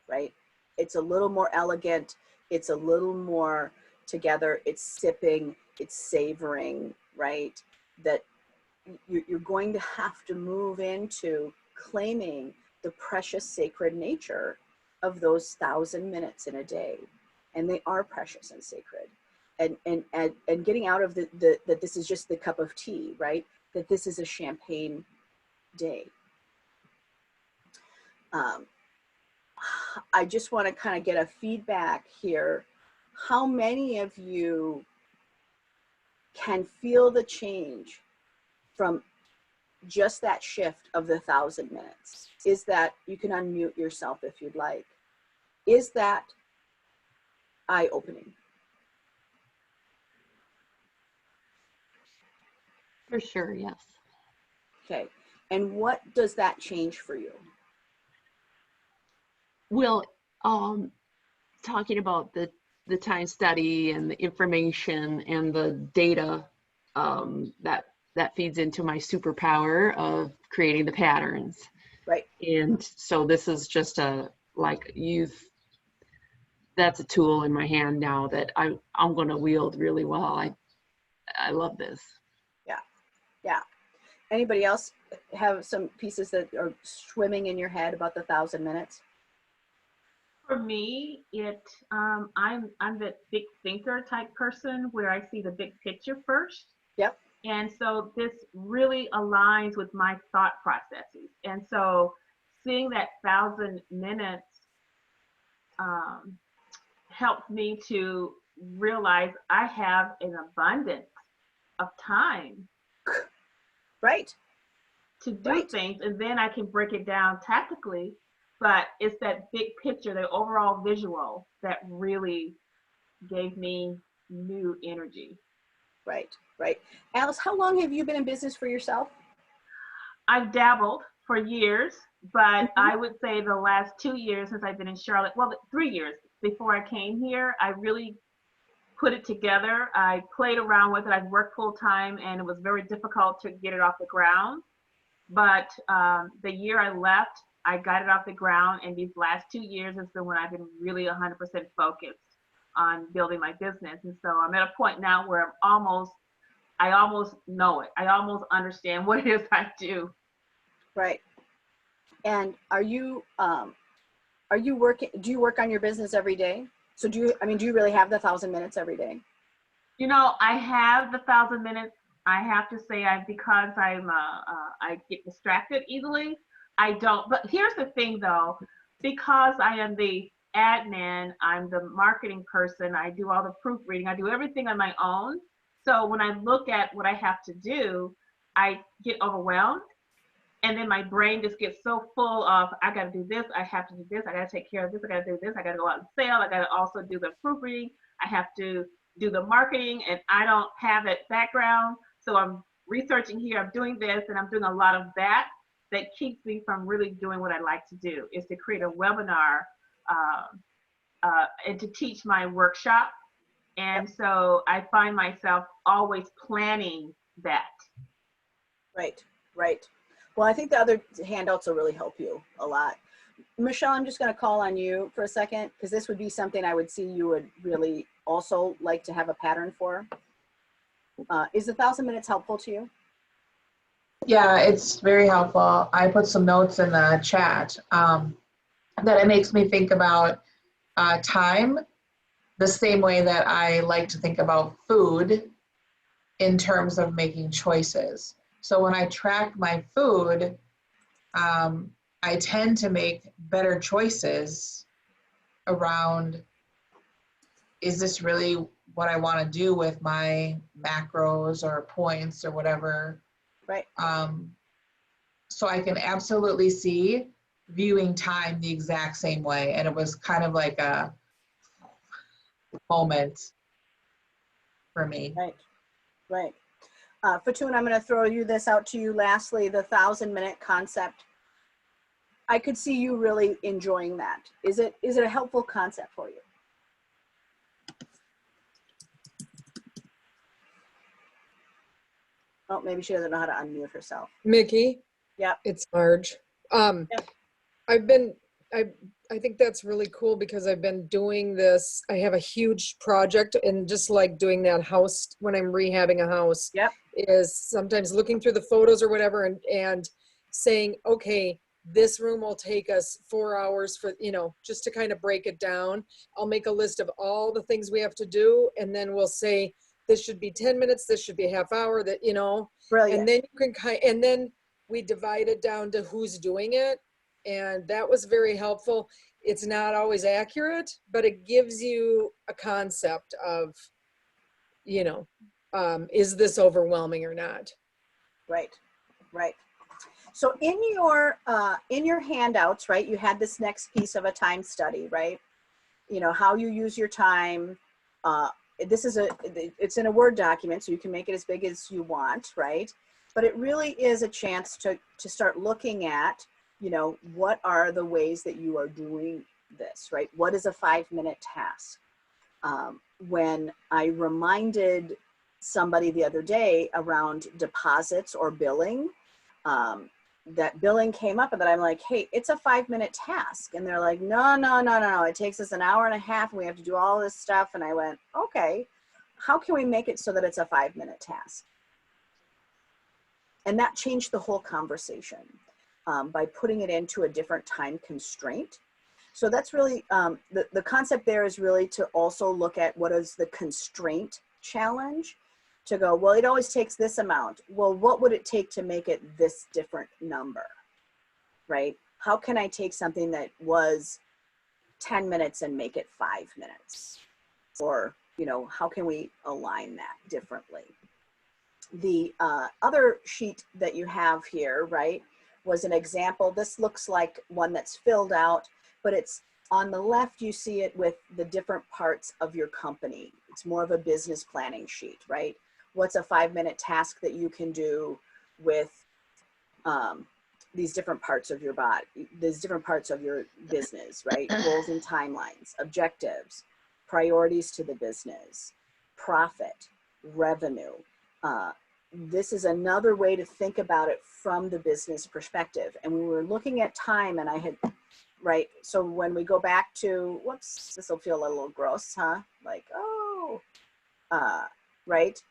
right? It's a little more elegant. It's a little more together. It's sipping, it's savoring, right? That you're going to have to move into claiming the precious sacred nature of those 1,000 minutes in a day. And they are precious and sacred. And getting out of that this is just the cup of tea, right? That this is a champagne day. I just want to kind of get a feedback here. How many of you can feel the change from just that shift of the 1,000 minutes? Is that, you can unmute yourself if you'd like. Is that eye-opening? For sure, yes. Okay. And what does that change for you? Well, talking about the time study and the information and the data that feeds into my superpower of creating the patterns. Right. And so this is just that's a tool in my hand now that I'm going to wield really well. I love this. Yeah. Yeah. Anybody else have some pieces that are swimming in your head about the 1,000 minutes? For me, I'm that big thinker type person where I see the big picture first. Yep. And so this really aligns with my thought processes. And so seeing that 1,000 minutes helped me to realize I have an abundance of time. Right. To do things, and then I can break it down tactically, but it's that big picture, the overall visual that really gave me new energy. Right, right. Alice, how long have you been in business for yourself? I've dabbled for years, but I would say the last 2 years since I've been in Charlotte, well, 3 years before I came here, I really put it together. I played around with it. I've worked full time, and it was very difficult to get it off the ground. But the year I left, I got it off the ground, and these last 2 years has been when I've been really 100% focused on building my business. And so I'm at a point now where I almost know it. I almost understand what it is I do. Right. And are you working, do you work on your business every day? So do you really have the 1,000 minutes every day? You know, I have the 1,000 minutes. I have to say, because I get distracted easily, I don't. But here's the thing, though, because I am the admin, I'm the marketing person, I do all the proofreading, I do everything on my own. So when I look at what I have to do, I get overwhelmed. And then my brain just gets so full of, I got to do this, I have to do this, I got to take care of this, I got to do this, I got to go out and sell, I got to also do the proofreading, I have to do the marketing, and I don't have that background. So I'm researching here, I'm doing this, and I'm doing a lot of that keeps me from really doing what I like to do, is to create a webinar and to teach my workshop. And so I find myself always planning that. Right, right. Well, I think the other handouts will really help you a lot. Michelle, I'm just going to call on you for a second, because this would be something I would see you would really also like to have a pattern for. Is the 1,000 minutes helpful to you? Yeah, it's very helpful. I put some notes in the chat that it makes me think about time the same way that I like to think about food in terms of making choices. So when I track my food, I tend to make better choices around, is this really what I want to do with my macros or points or whatever? Right. So I can absolutely see viewing time the exact same way. And it was kind of like a moment for me. Right, right. Fatun, I'm going to throw this out to you lastly, the 1,000 minute concept. I could see you really enjoying that. Is it a helpful concept for you? Oh, maybe she doesn't know how to unmute herself. Mickey? Yep. It's Marge. I think that's really cool because I've been doing this. I have a huge project, and just like doing that house when I'm rehabbing a house, is sometimes looking through the photos or whatever and saying, okay, this room will take us 4 hours for, just to kind of break it down. I'll make a list of all the things we have to do, and then we'll say, this should be 10 minutes, this should be a half hour, that, Brilliant. and then you can and then we divide it down to who's doing it. And that was very helpful. It's not always accurate, but it gives you a concept of, is this overwhelming or not? Right, right. So in your handouts, right, you had this next piece of a time study, right? How you use your time. It's in a Word document, so you can make it as big as you want, right? But it really is a chance to start looking at, what are the ways that you are doing this, right? What is a 5-minute task? When I reminded somebody the other day around deposits or billing, that billing came up, and that I'm like, hey, it's a 5-minute task. And they're like, no, it takes us an hour and a half and we have to do all this stuff. And I went, okay, how can we make it so that it's a 5-minute task? And that changed the whole conversation by putting it into a different time constraint. So that's really, the concept there is really to also look at what is the constraint challenge, to go, well, it always takes this amount. Well, what would it take to make it this different number, right? How can I take something that was 10 minutes and make it 5 minutes? Or, how can we align that differently? The other sheet that you have here, right, was an example. This looks like one that's filled out, but it's on the left, you see it with the different parts of your company. It's more of a business planning sheet, right? What's a 5-minute task that you can do with these different parts of your body, these different parts of your business, right? Goals and timelines, objectives, priorities to the business, profit, revenue. This is another way to think about it from the business perspective. And we were looking at time, and I had, right, so when we go back to, whoops, this will feel a little gross, huh? Like, oh, right?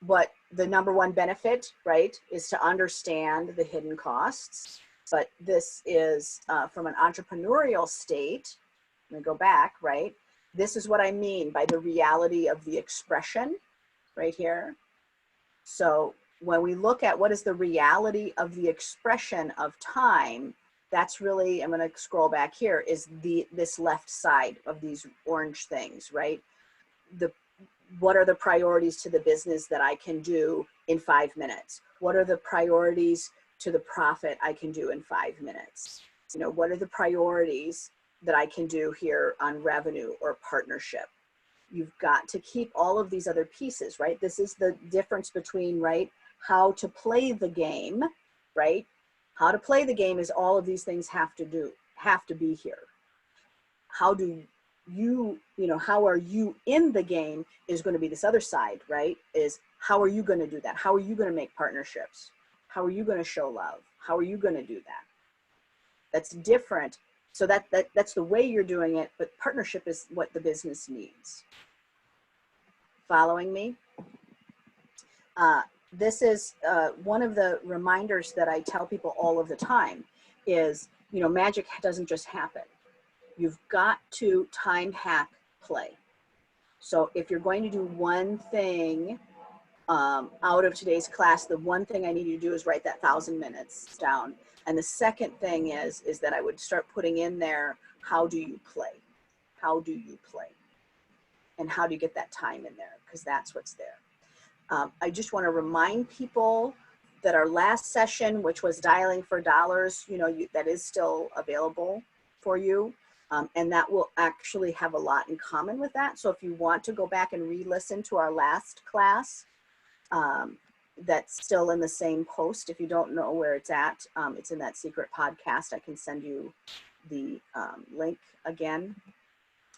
But the number one benefit, right, is to understand the hidden costs. But this is from an entrepreneurial state. Let me go back, right? This is what I mean by the reality of the expression right here. So when we look at what is the reality of the expression of time, that's really, I'm going to scroll back here, is this left side of these orange things, right? What are the priorities to the business that I can do in 5 minutes? What are the priorities to the profit I can do in 5 minutes? What are the priorities that I can do here on revenue or partnership? You've got to keep all of these other pieces, right? This is the difference between, right, how to play the game, right? How to play the game is all of these things have to be here. How do you, how are you in the game is going to be this other side, right? Is how are you going to do that? How are you going to make partnerships? How are you going to show love? How are you going to do that? That's different. So that's the way you're doing it, but partnership is what the business needs. Following me? This is one of the reminders that I tell people all of the time is, magic doesn't just happen. You've got to time hack play. So if you're going to do one thing out of today's class, the one thing I need you to do is write that 1,000 minutes down. And the second thing is that I would start putting in there, how do you play? How do you play? And how do you get that time in there? Because that's what's there. I just want to remind people that our last session, which was dialing for dollars, that is still available for you. And that will actually have a lot in common with that. So if you want to go back and re-listen to our last class, that's still in the same post. If you don't know where it's at, it's in that secret podcast. I can send you the link again.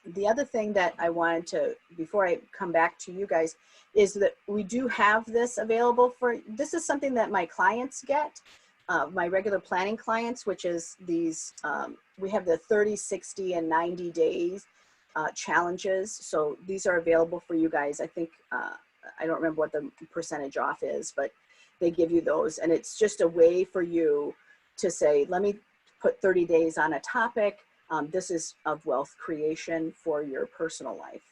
The other thing that I wanted to, before I come back to you guys, is that we do have this available for, this is something that my clients get, my regular planning clients, which is these, we have the 30, 60, and 90 days challenges. So these are available for you guys. I think, I don't remember what the percentage off is, but they give you those. And it's just a way for you to say, let me put 30 days on a topic. This is of wealth creation for your personal life.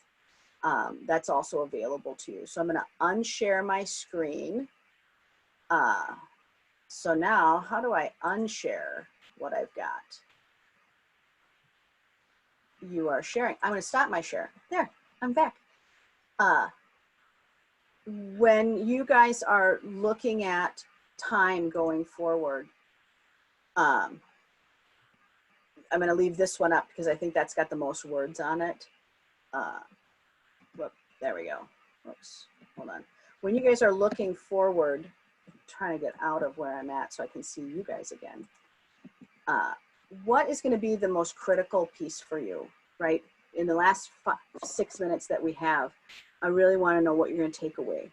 That's also available to you. So I'm going to unshare my screen. So now, how do I unshare what I've got? You are sharing. I'm going to stop my share. There, I'm back. When you guys are looking at time going forward, I'm going to leave this one up because I think that's got the most words on it. Whoop, there we go. Oops, hold on. When you guys are looking forward, I'm trying to get out of where I'm at so I can see you guys again. What is going to be the most critical piece for you, right? In the last 6 minutes that we have, I really want to know what you're going to take away.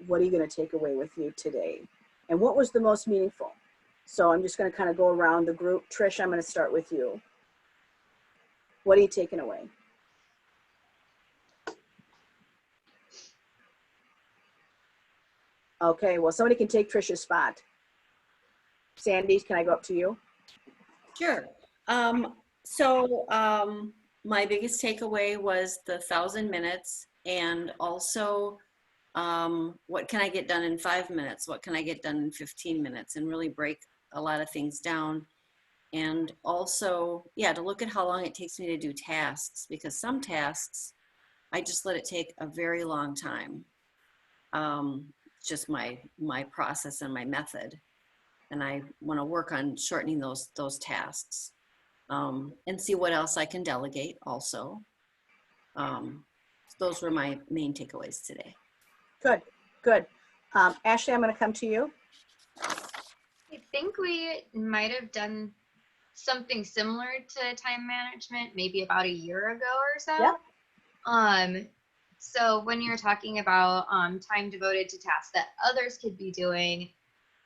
What are you going to take away with you today? And what was the most meaningful? So I'm just going to kind of go around the group. Trish, I'm going to start with you. What are you taking away? Okay, well, somebody can take Trish's spot. Sandy, can I go up to you? Sure. My biggest takeaway was the 1,000 minutes, and also what can I get done in 5 minutes? What can I get done in 15 minutes? And really break a lot of things down. And also, yeah, to look at how long it takes me to do tasks, because some tasks, I just let it take a very long time. Just my process and my method. And I want to work on shortening those tasks, and see what else I can delegate also. Those were my main takeaways today. Good, good. Ashley, I'm going to come to you. I think we might have done something similar to time management maybe about a year ago or so. Yep. So when you're talking about time devoted to tasks that others could be doing,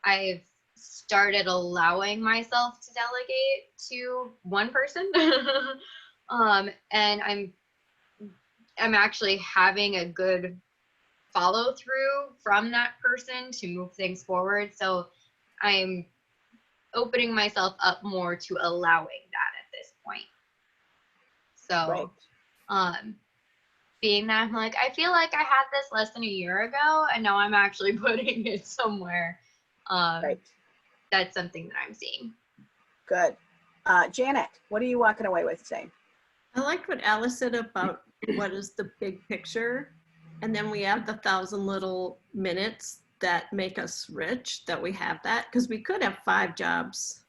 I've started allowing myself to delegate to one person. And I'm actually having a good follow through from that person to move things forward. So I'm opening myself up more to allowing that at this point. So, being that I'm like, I feel like I had this less than a year ago, and now I'm actually putting it somewhere. That's something that I'm seeing. Good. Janet, what are you walking away with today? I liked what Alice said about what is the big picture. And then we have the 1,000 little minutes that make us rich, that we have that, because we could have 5 jobs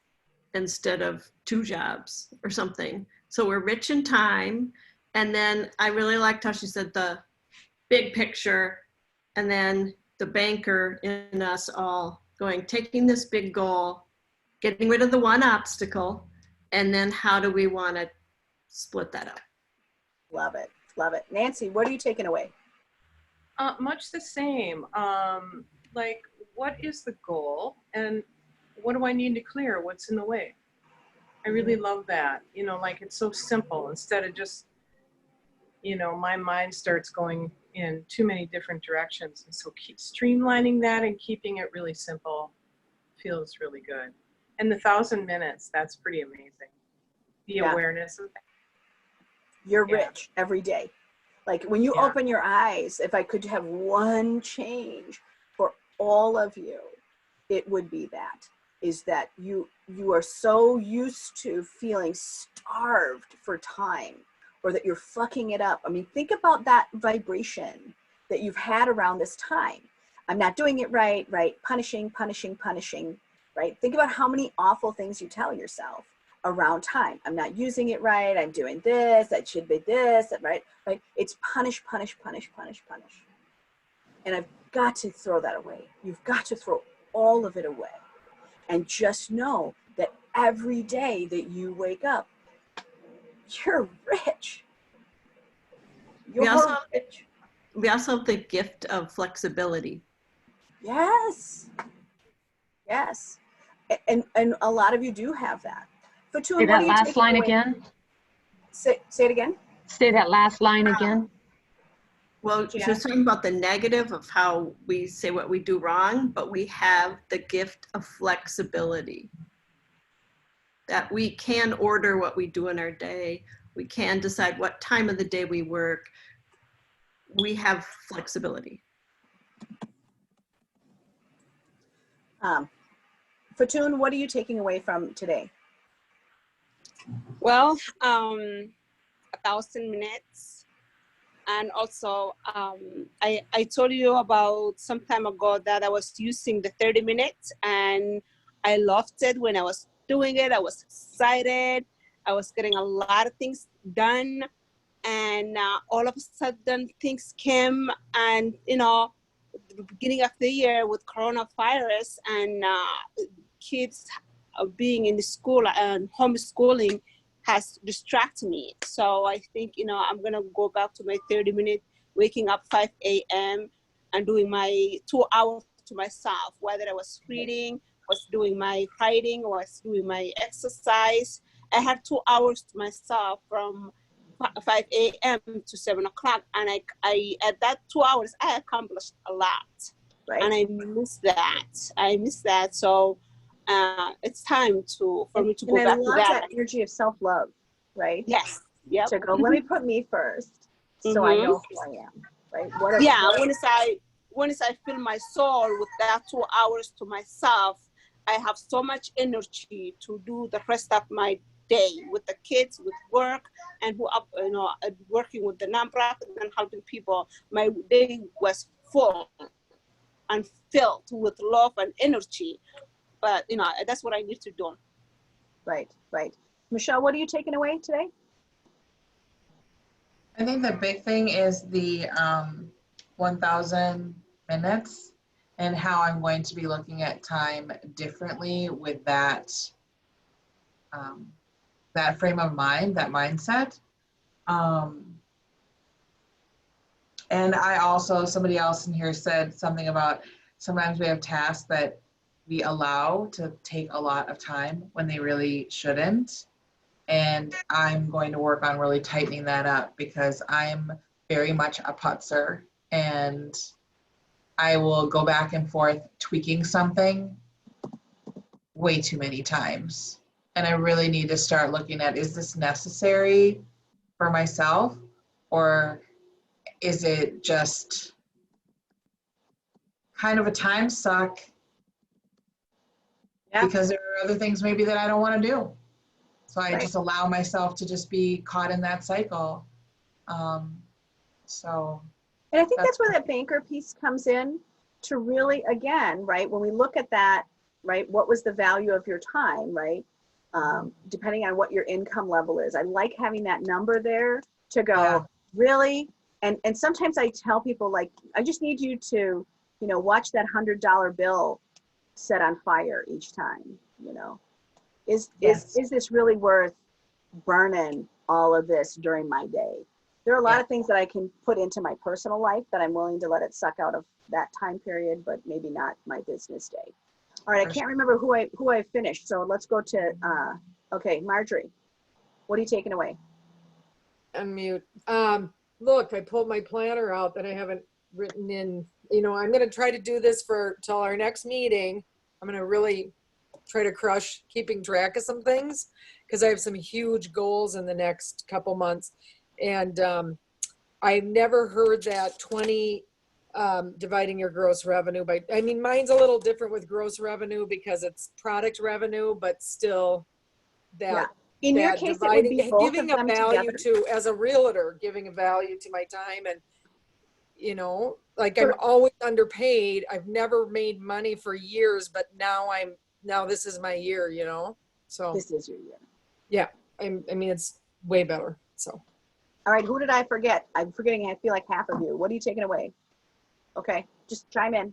instead of 2 jobs or something. So we're rich in time. And then I really liked how she said the big picture, and then the banker in us all going, taking this big goal, getting rid of the one obstacle, and then how do we want to split that up? Love it. Love it. Nancy, what are you taking away? Much the same. Like, what is the goal and what do I need to clear? What's in the way? I really love that. You know, like it's so simple instead of just, you know, my mind starts going in too many different directions. And so keep streamlining that and keeping it really simple feels really good. And the 1,000 minutes, that's pretty amazing. The awareness of that. You're rich every day. Like when you open your eyes, if I could have one change for all of you, it would be that, is that you are so used to feeling starved for time, or that you're fucking it up. I mean, think about that vibration that you've had around this time. I'm not doing it right, punishing, right? Think about how many awful things you tell yourself around time. I'm not using it right, I'm doing this, that should be this, right? It's punish. And I've got to throw that away. You've got to throw all of it away. And just know that every day that you wake up, you're rich. We also, You're rich. we also have the gift of flexibility. Yes. Yes. And a lot of you do have that. Fatun, Say what are that you last taking line away? again. Say it again. Say that last line again. Well, she was talking about the negative of how we say what we do wrong, but we have the gift of flexibility. That we can order what we do in our day. We can decide what time of the day we work. We have flexibility. Fatun, what are you taking away from today? Well, 1,000 minutes. And also, I told you about some time ago that I was using the 30 minutes and I loved it when I was doing it. I was excited. I was getting a lot of things done. And all of a sudden things came and, you know, the beginning of the year with coronavirus and kids being in the school and homeschooling has distracted me. So I think, you know, I'm gonna go back to my 30-minute, waking up 5 a.m. and doing my 2 hours to myself, whether I was reading, was doing my writing, or was doing my exercise. I had 2 hours to myself from 5 a.m. to 7 o'clock. And I at that 2 hours, I accomplished a lot. Right. And I miss that. So it's time for me to go back to love that. that energy of self-love, right? Yes. Yep. To go, let me put me first so I know who I am, right? Once I fill my soul with that 2 hours to myself, I have so much energy to do the rest of my day with the kids, with work, and working with the nonprofit and helping people. My day was full and filled with love and energy. But you know, that's what I need to do. Right. Michelle, what are you taking away today? I think the big thing is the 1,000 minutes and how I'm going to be looking at time differently with that that frame of mind, that mindset. And I also, somebody else in here said something about sometimes we have tasks that we allow to take a lot of time when they really shouldn't. And I'm going to work on really tightening that up because I'm very much a putzer and I will go back and forth tweaking something way too many times. And I really need to start looking at, is this necessary for myself or is it just kind of a time suck because there are other things maybe that I don't want to do. So I just allow myself to just be caught in that cycle. And I think that's where that banker piece comes in to really, again, right, when we look at that, right, what was the value of your time, right? Depending on what your income level is. I like having that number there to go, really? And sometimes I tell people, like, I just need you to, you know, watch that $100 bill set on fire each time, you know. Is this really worth burning all of this during my day? There are a lot of things that I can put into my personal life that I'm willing to let it suck out of that time period, but maybe not my business day. All right, I can't remember who I finished, so let's go to, okay, Marjorie, what are you taking away? Unmute. Look, I pulled my planner out that I haven't written in. You know, I'm going to try to do this till our next meeting. I'm going to really try to crush keeping track of some things because I have some huge goals in the next couple months. And I've never heard that 20 dividing your gross revenue by, I mean, mine's a little different with gross revenue because it's product revenue, but still that. In your case, it would be both giving of them a value together. to, as a realtor, giving a value to my time and, you know, like I'm always underpaid. I've never made money for years, but now this is my year, you know? So this is your year. Yeah. I mean, it's way better. So. All right. Who did I forget? I'm forgetting. I feel like half of you. What are you taking away? Okay. just chime in.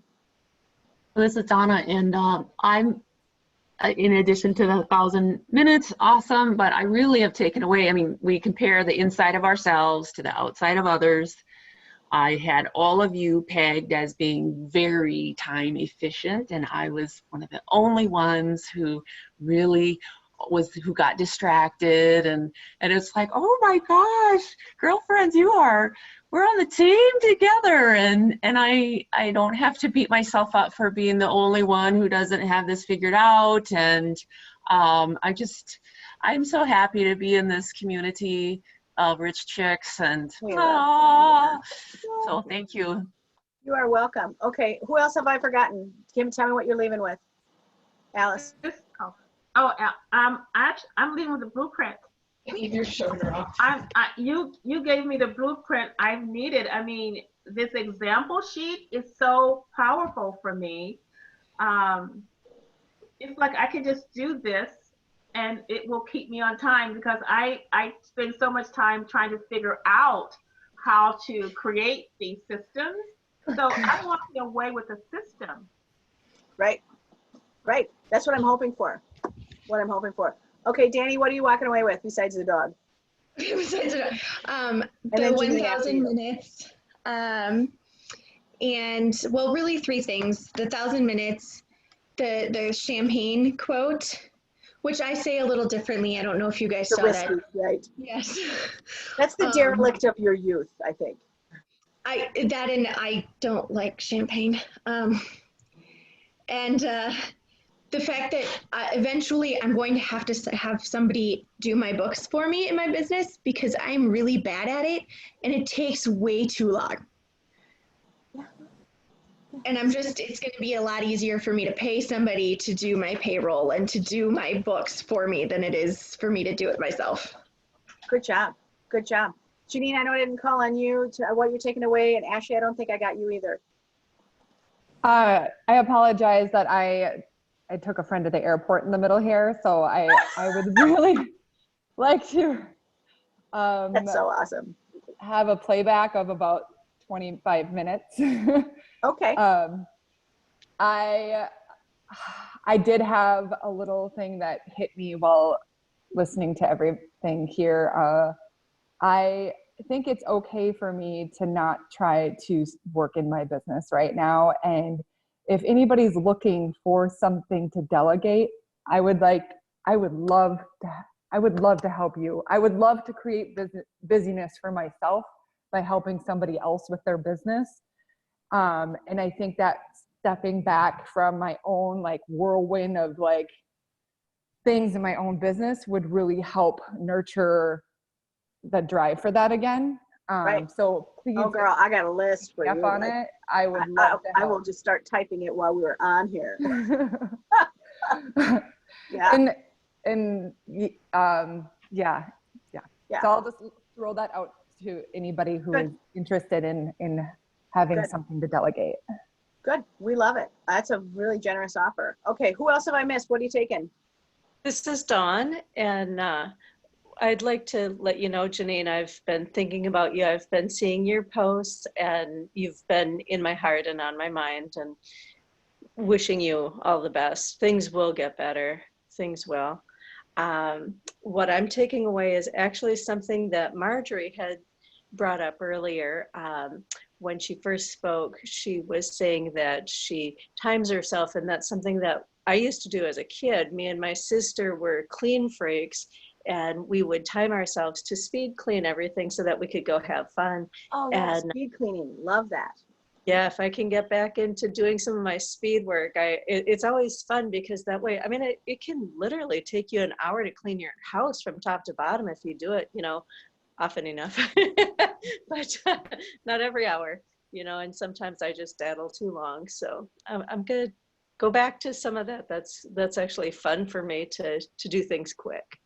This is Donna, and I'm, in addition to the 1,000 minutes, awesome, but I really have taken away, I mean, we compare the inside of ourselves to the outside of others. I had all of you pegged as being very time efficient, and I was one of the only ones who really who got distracted, and it's like, oh my gosh, girlfriends, we're on the team together, and I don't have to beat myself up for being the only one who doesn't have this figured out, and I'm so happy to be in this community of rich chicks, and so thank you. You are welcome. Okay, who else have I forgotten? Kim, tell me what you're leaving with. Alice. I'm leaving with the blueprint. Your shoulder off. You gave me the blueprint I've needed. I mean, this example sheet is so powerful for me. It's like I can just do this and it will keep me on time, because I spend so much time trying to figure out how to create these systems. So I'm walking away with a system. Right. That's what I'm hoping for. Okay, Danny, what are you walking away with besides the dog? Besides the dog. The 1,000 minutes. And well, really 3 things. The 1,000 minutes, the champagne quote, which I say a little differently. I don't know if you guys saw that. Right. Yes. That's the derelict of your youth, I think. And I don't like champagne. The fact that eventually I'm going to have somebody do my books for me in my business, because I'm really bad at it and it takes way too long. And it's going to be a lot easier for me to pay somebody to do my payroll and to do my books for me than it is for me to do it myself. Good job. Janine, I know I didn't call on you to what you're taking away, and Ashley, I don't think I got you either. I apologize that I took a friend to the airport in the middle here, so I would really like to that's so awesome. Have a playback of about 25 minutes. Okay. I did have a little thing that hit me while listening to everything here. I think it's okay for me to not try to work in my business right now. And if anybody's looking for something to delegate, I would love to help you. I would love to create busyness for myself by helping somebody else with their business. And I think that stepping back from my own whirlwind of things in my own business would really help nurture the drive for that again. Right. So please, oh girl, I got a list for you. On it. I would love to help. I will just start typing it while we were on here. Yeah. Yeah. So I'll just throw that out to anybody who is interested in having something to delegate. Good. We love it. That's a really generous offer. Okay. Who else have I missed? What are you taking? This is Dawn, and I'd like to let you know, Janine, I've been thinking about you. I've been seeing your posts, and you've been in my heart and on my mind, and wishing you all the best. Things will get better. Things will. What I'm taking away is actually something that Marjorie had brought up earlier. When she first spoke, she was saying that she times herself, and that's something that I used to do as a kid. Me and my sister were clean freaks, and we would time ourselves to speed clean everything so that we could go have fun. Oh, yeah, speed cleaning. Love that. Yeah, if I can get back into doing some of my speed work, it's always fun, because that way, I mean, it can literally take you an hour to clean your house from top to bottom if you do it, often enough, but not every hour, and sometimes I just daddle too long. So I'm gonna go back to some of that. That's actually fun for me to do things quick.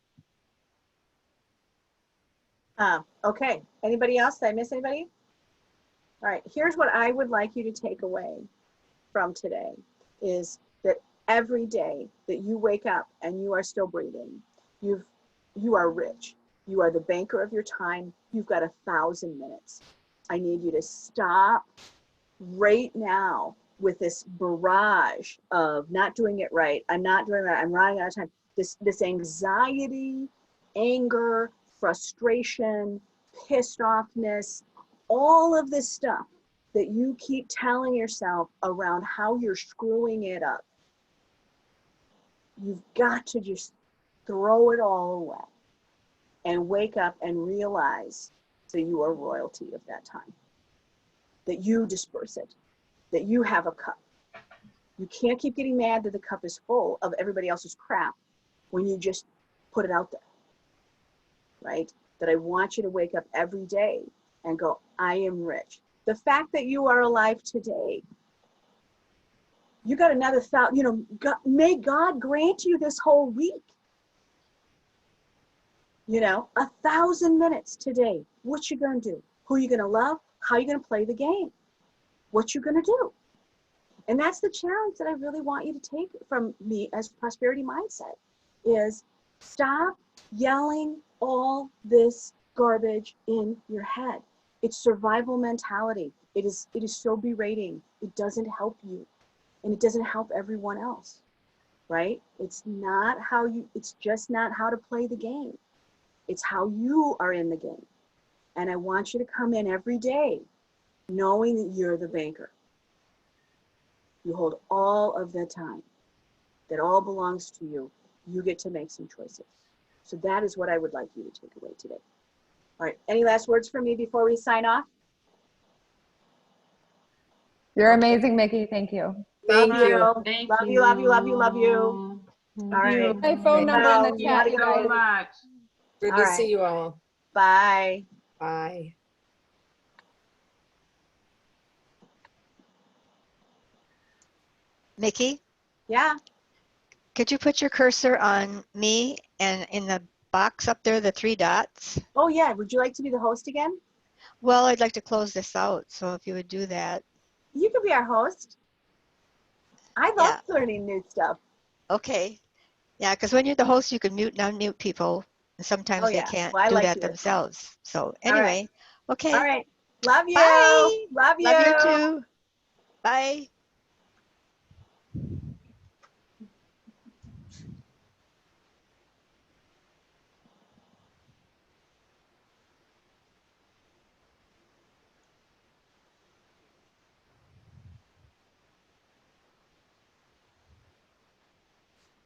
Okay. Anybody else? Did I miss anybody? All right. Here's what I would like you to take away from today is that every day that you wake up and you are still breathing, you are rich. You are the banker of your time. You've got 1,000 minutes. I need you to stop right now with this barrage of not doing it right, I'm not doing it right, I'm running out of time, this anxiety, anger, frustration, pissed offness, all of this stuff that you keep telling yourself around how you're screwing it up, you've got to just throw it all away and wake up and realize that you are royalty of that time, that you disperse it, that you have a cup. You can't keep getting mad that the cup is full of everybody else's crap when you just put it out there, right? That I want you to wake up every day and go, I am rich. The fact that you are alive today, you got another thought, you know, God, may God grant you this whole week. You know, 1,000 minutes today. What you gonna do? Who you gonna love? How you gonna play the game? What you gonna do? And that's the challenge that I really want you to take from me as prosperity mindset is stop yelling all this garbage in your head. It's survival mentality. It is so berating. It doesn't help you and it doesn't help everyone else, right? It's just not how to play the game. It's how you are in the game. And I want you to come in every day knowing that you're the banker. You hold all of the time. That all belongs to you. You get to make some choices. So that is what I would like you to take away today. All right, any last words from me before we sign off? You're amazing, Mickey. Thank you. Thank you. Thank Love you, love you, love you, love you. All right. My phone number in the You chat, gotta you go. guys. So much. Good All to right. see you all. Bye. Bye. Mickey, Yeah. could you put your cursor on me and in the box up there, the 3 dots? Oh yeah, would you like to be the host again? Well, I'd like to close this out, so if you would do that. You could be our host. I love learning new stuff. Okay. Yeah, because when you're the host, you can mute and unmute people. And sometimes Oh they yeah, can't well, I do like that yours. themselves. So All right. anyway, okay. All right. Love you. Bye. Love you. Love you too. Bye.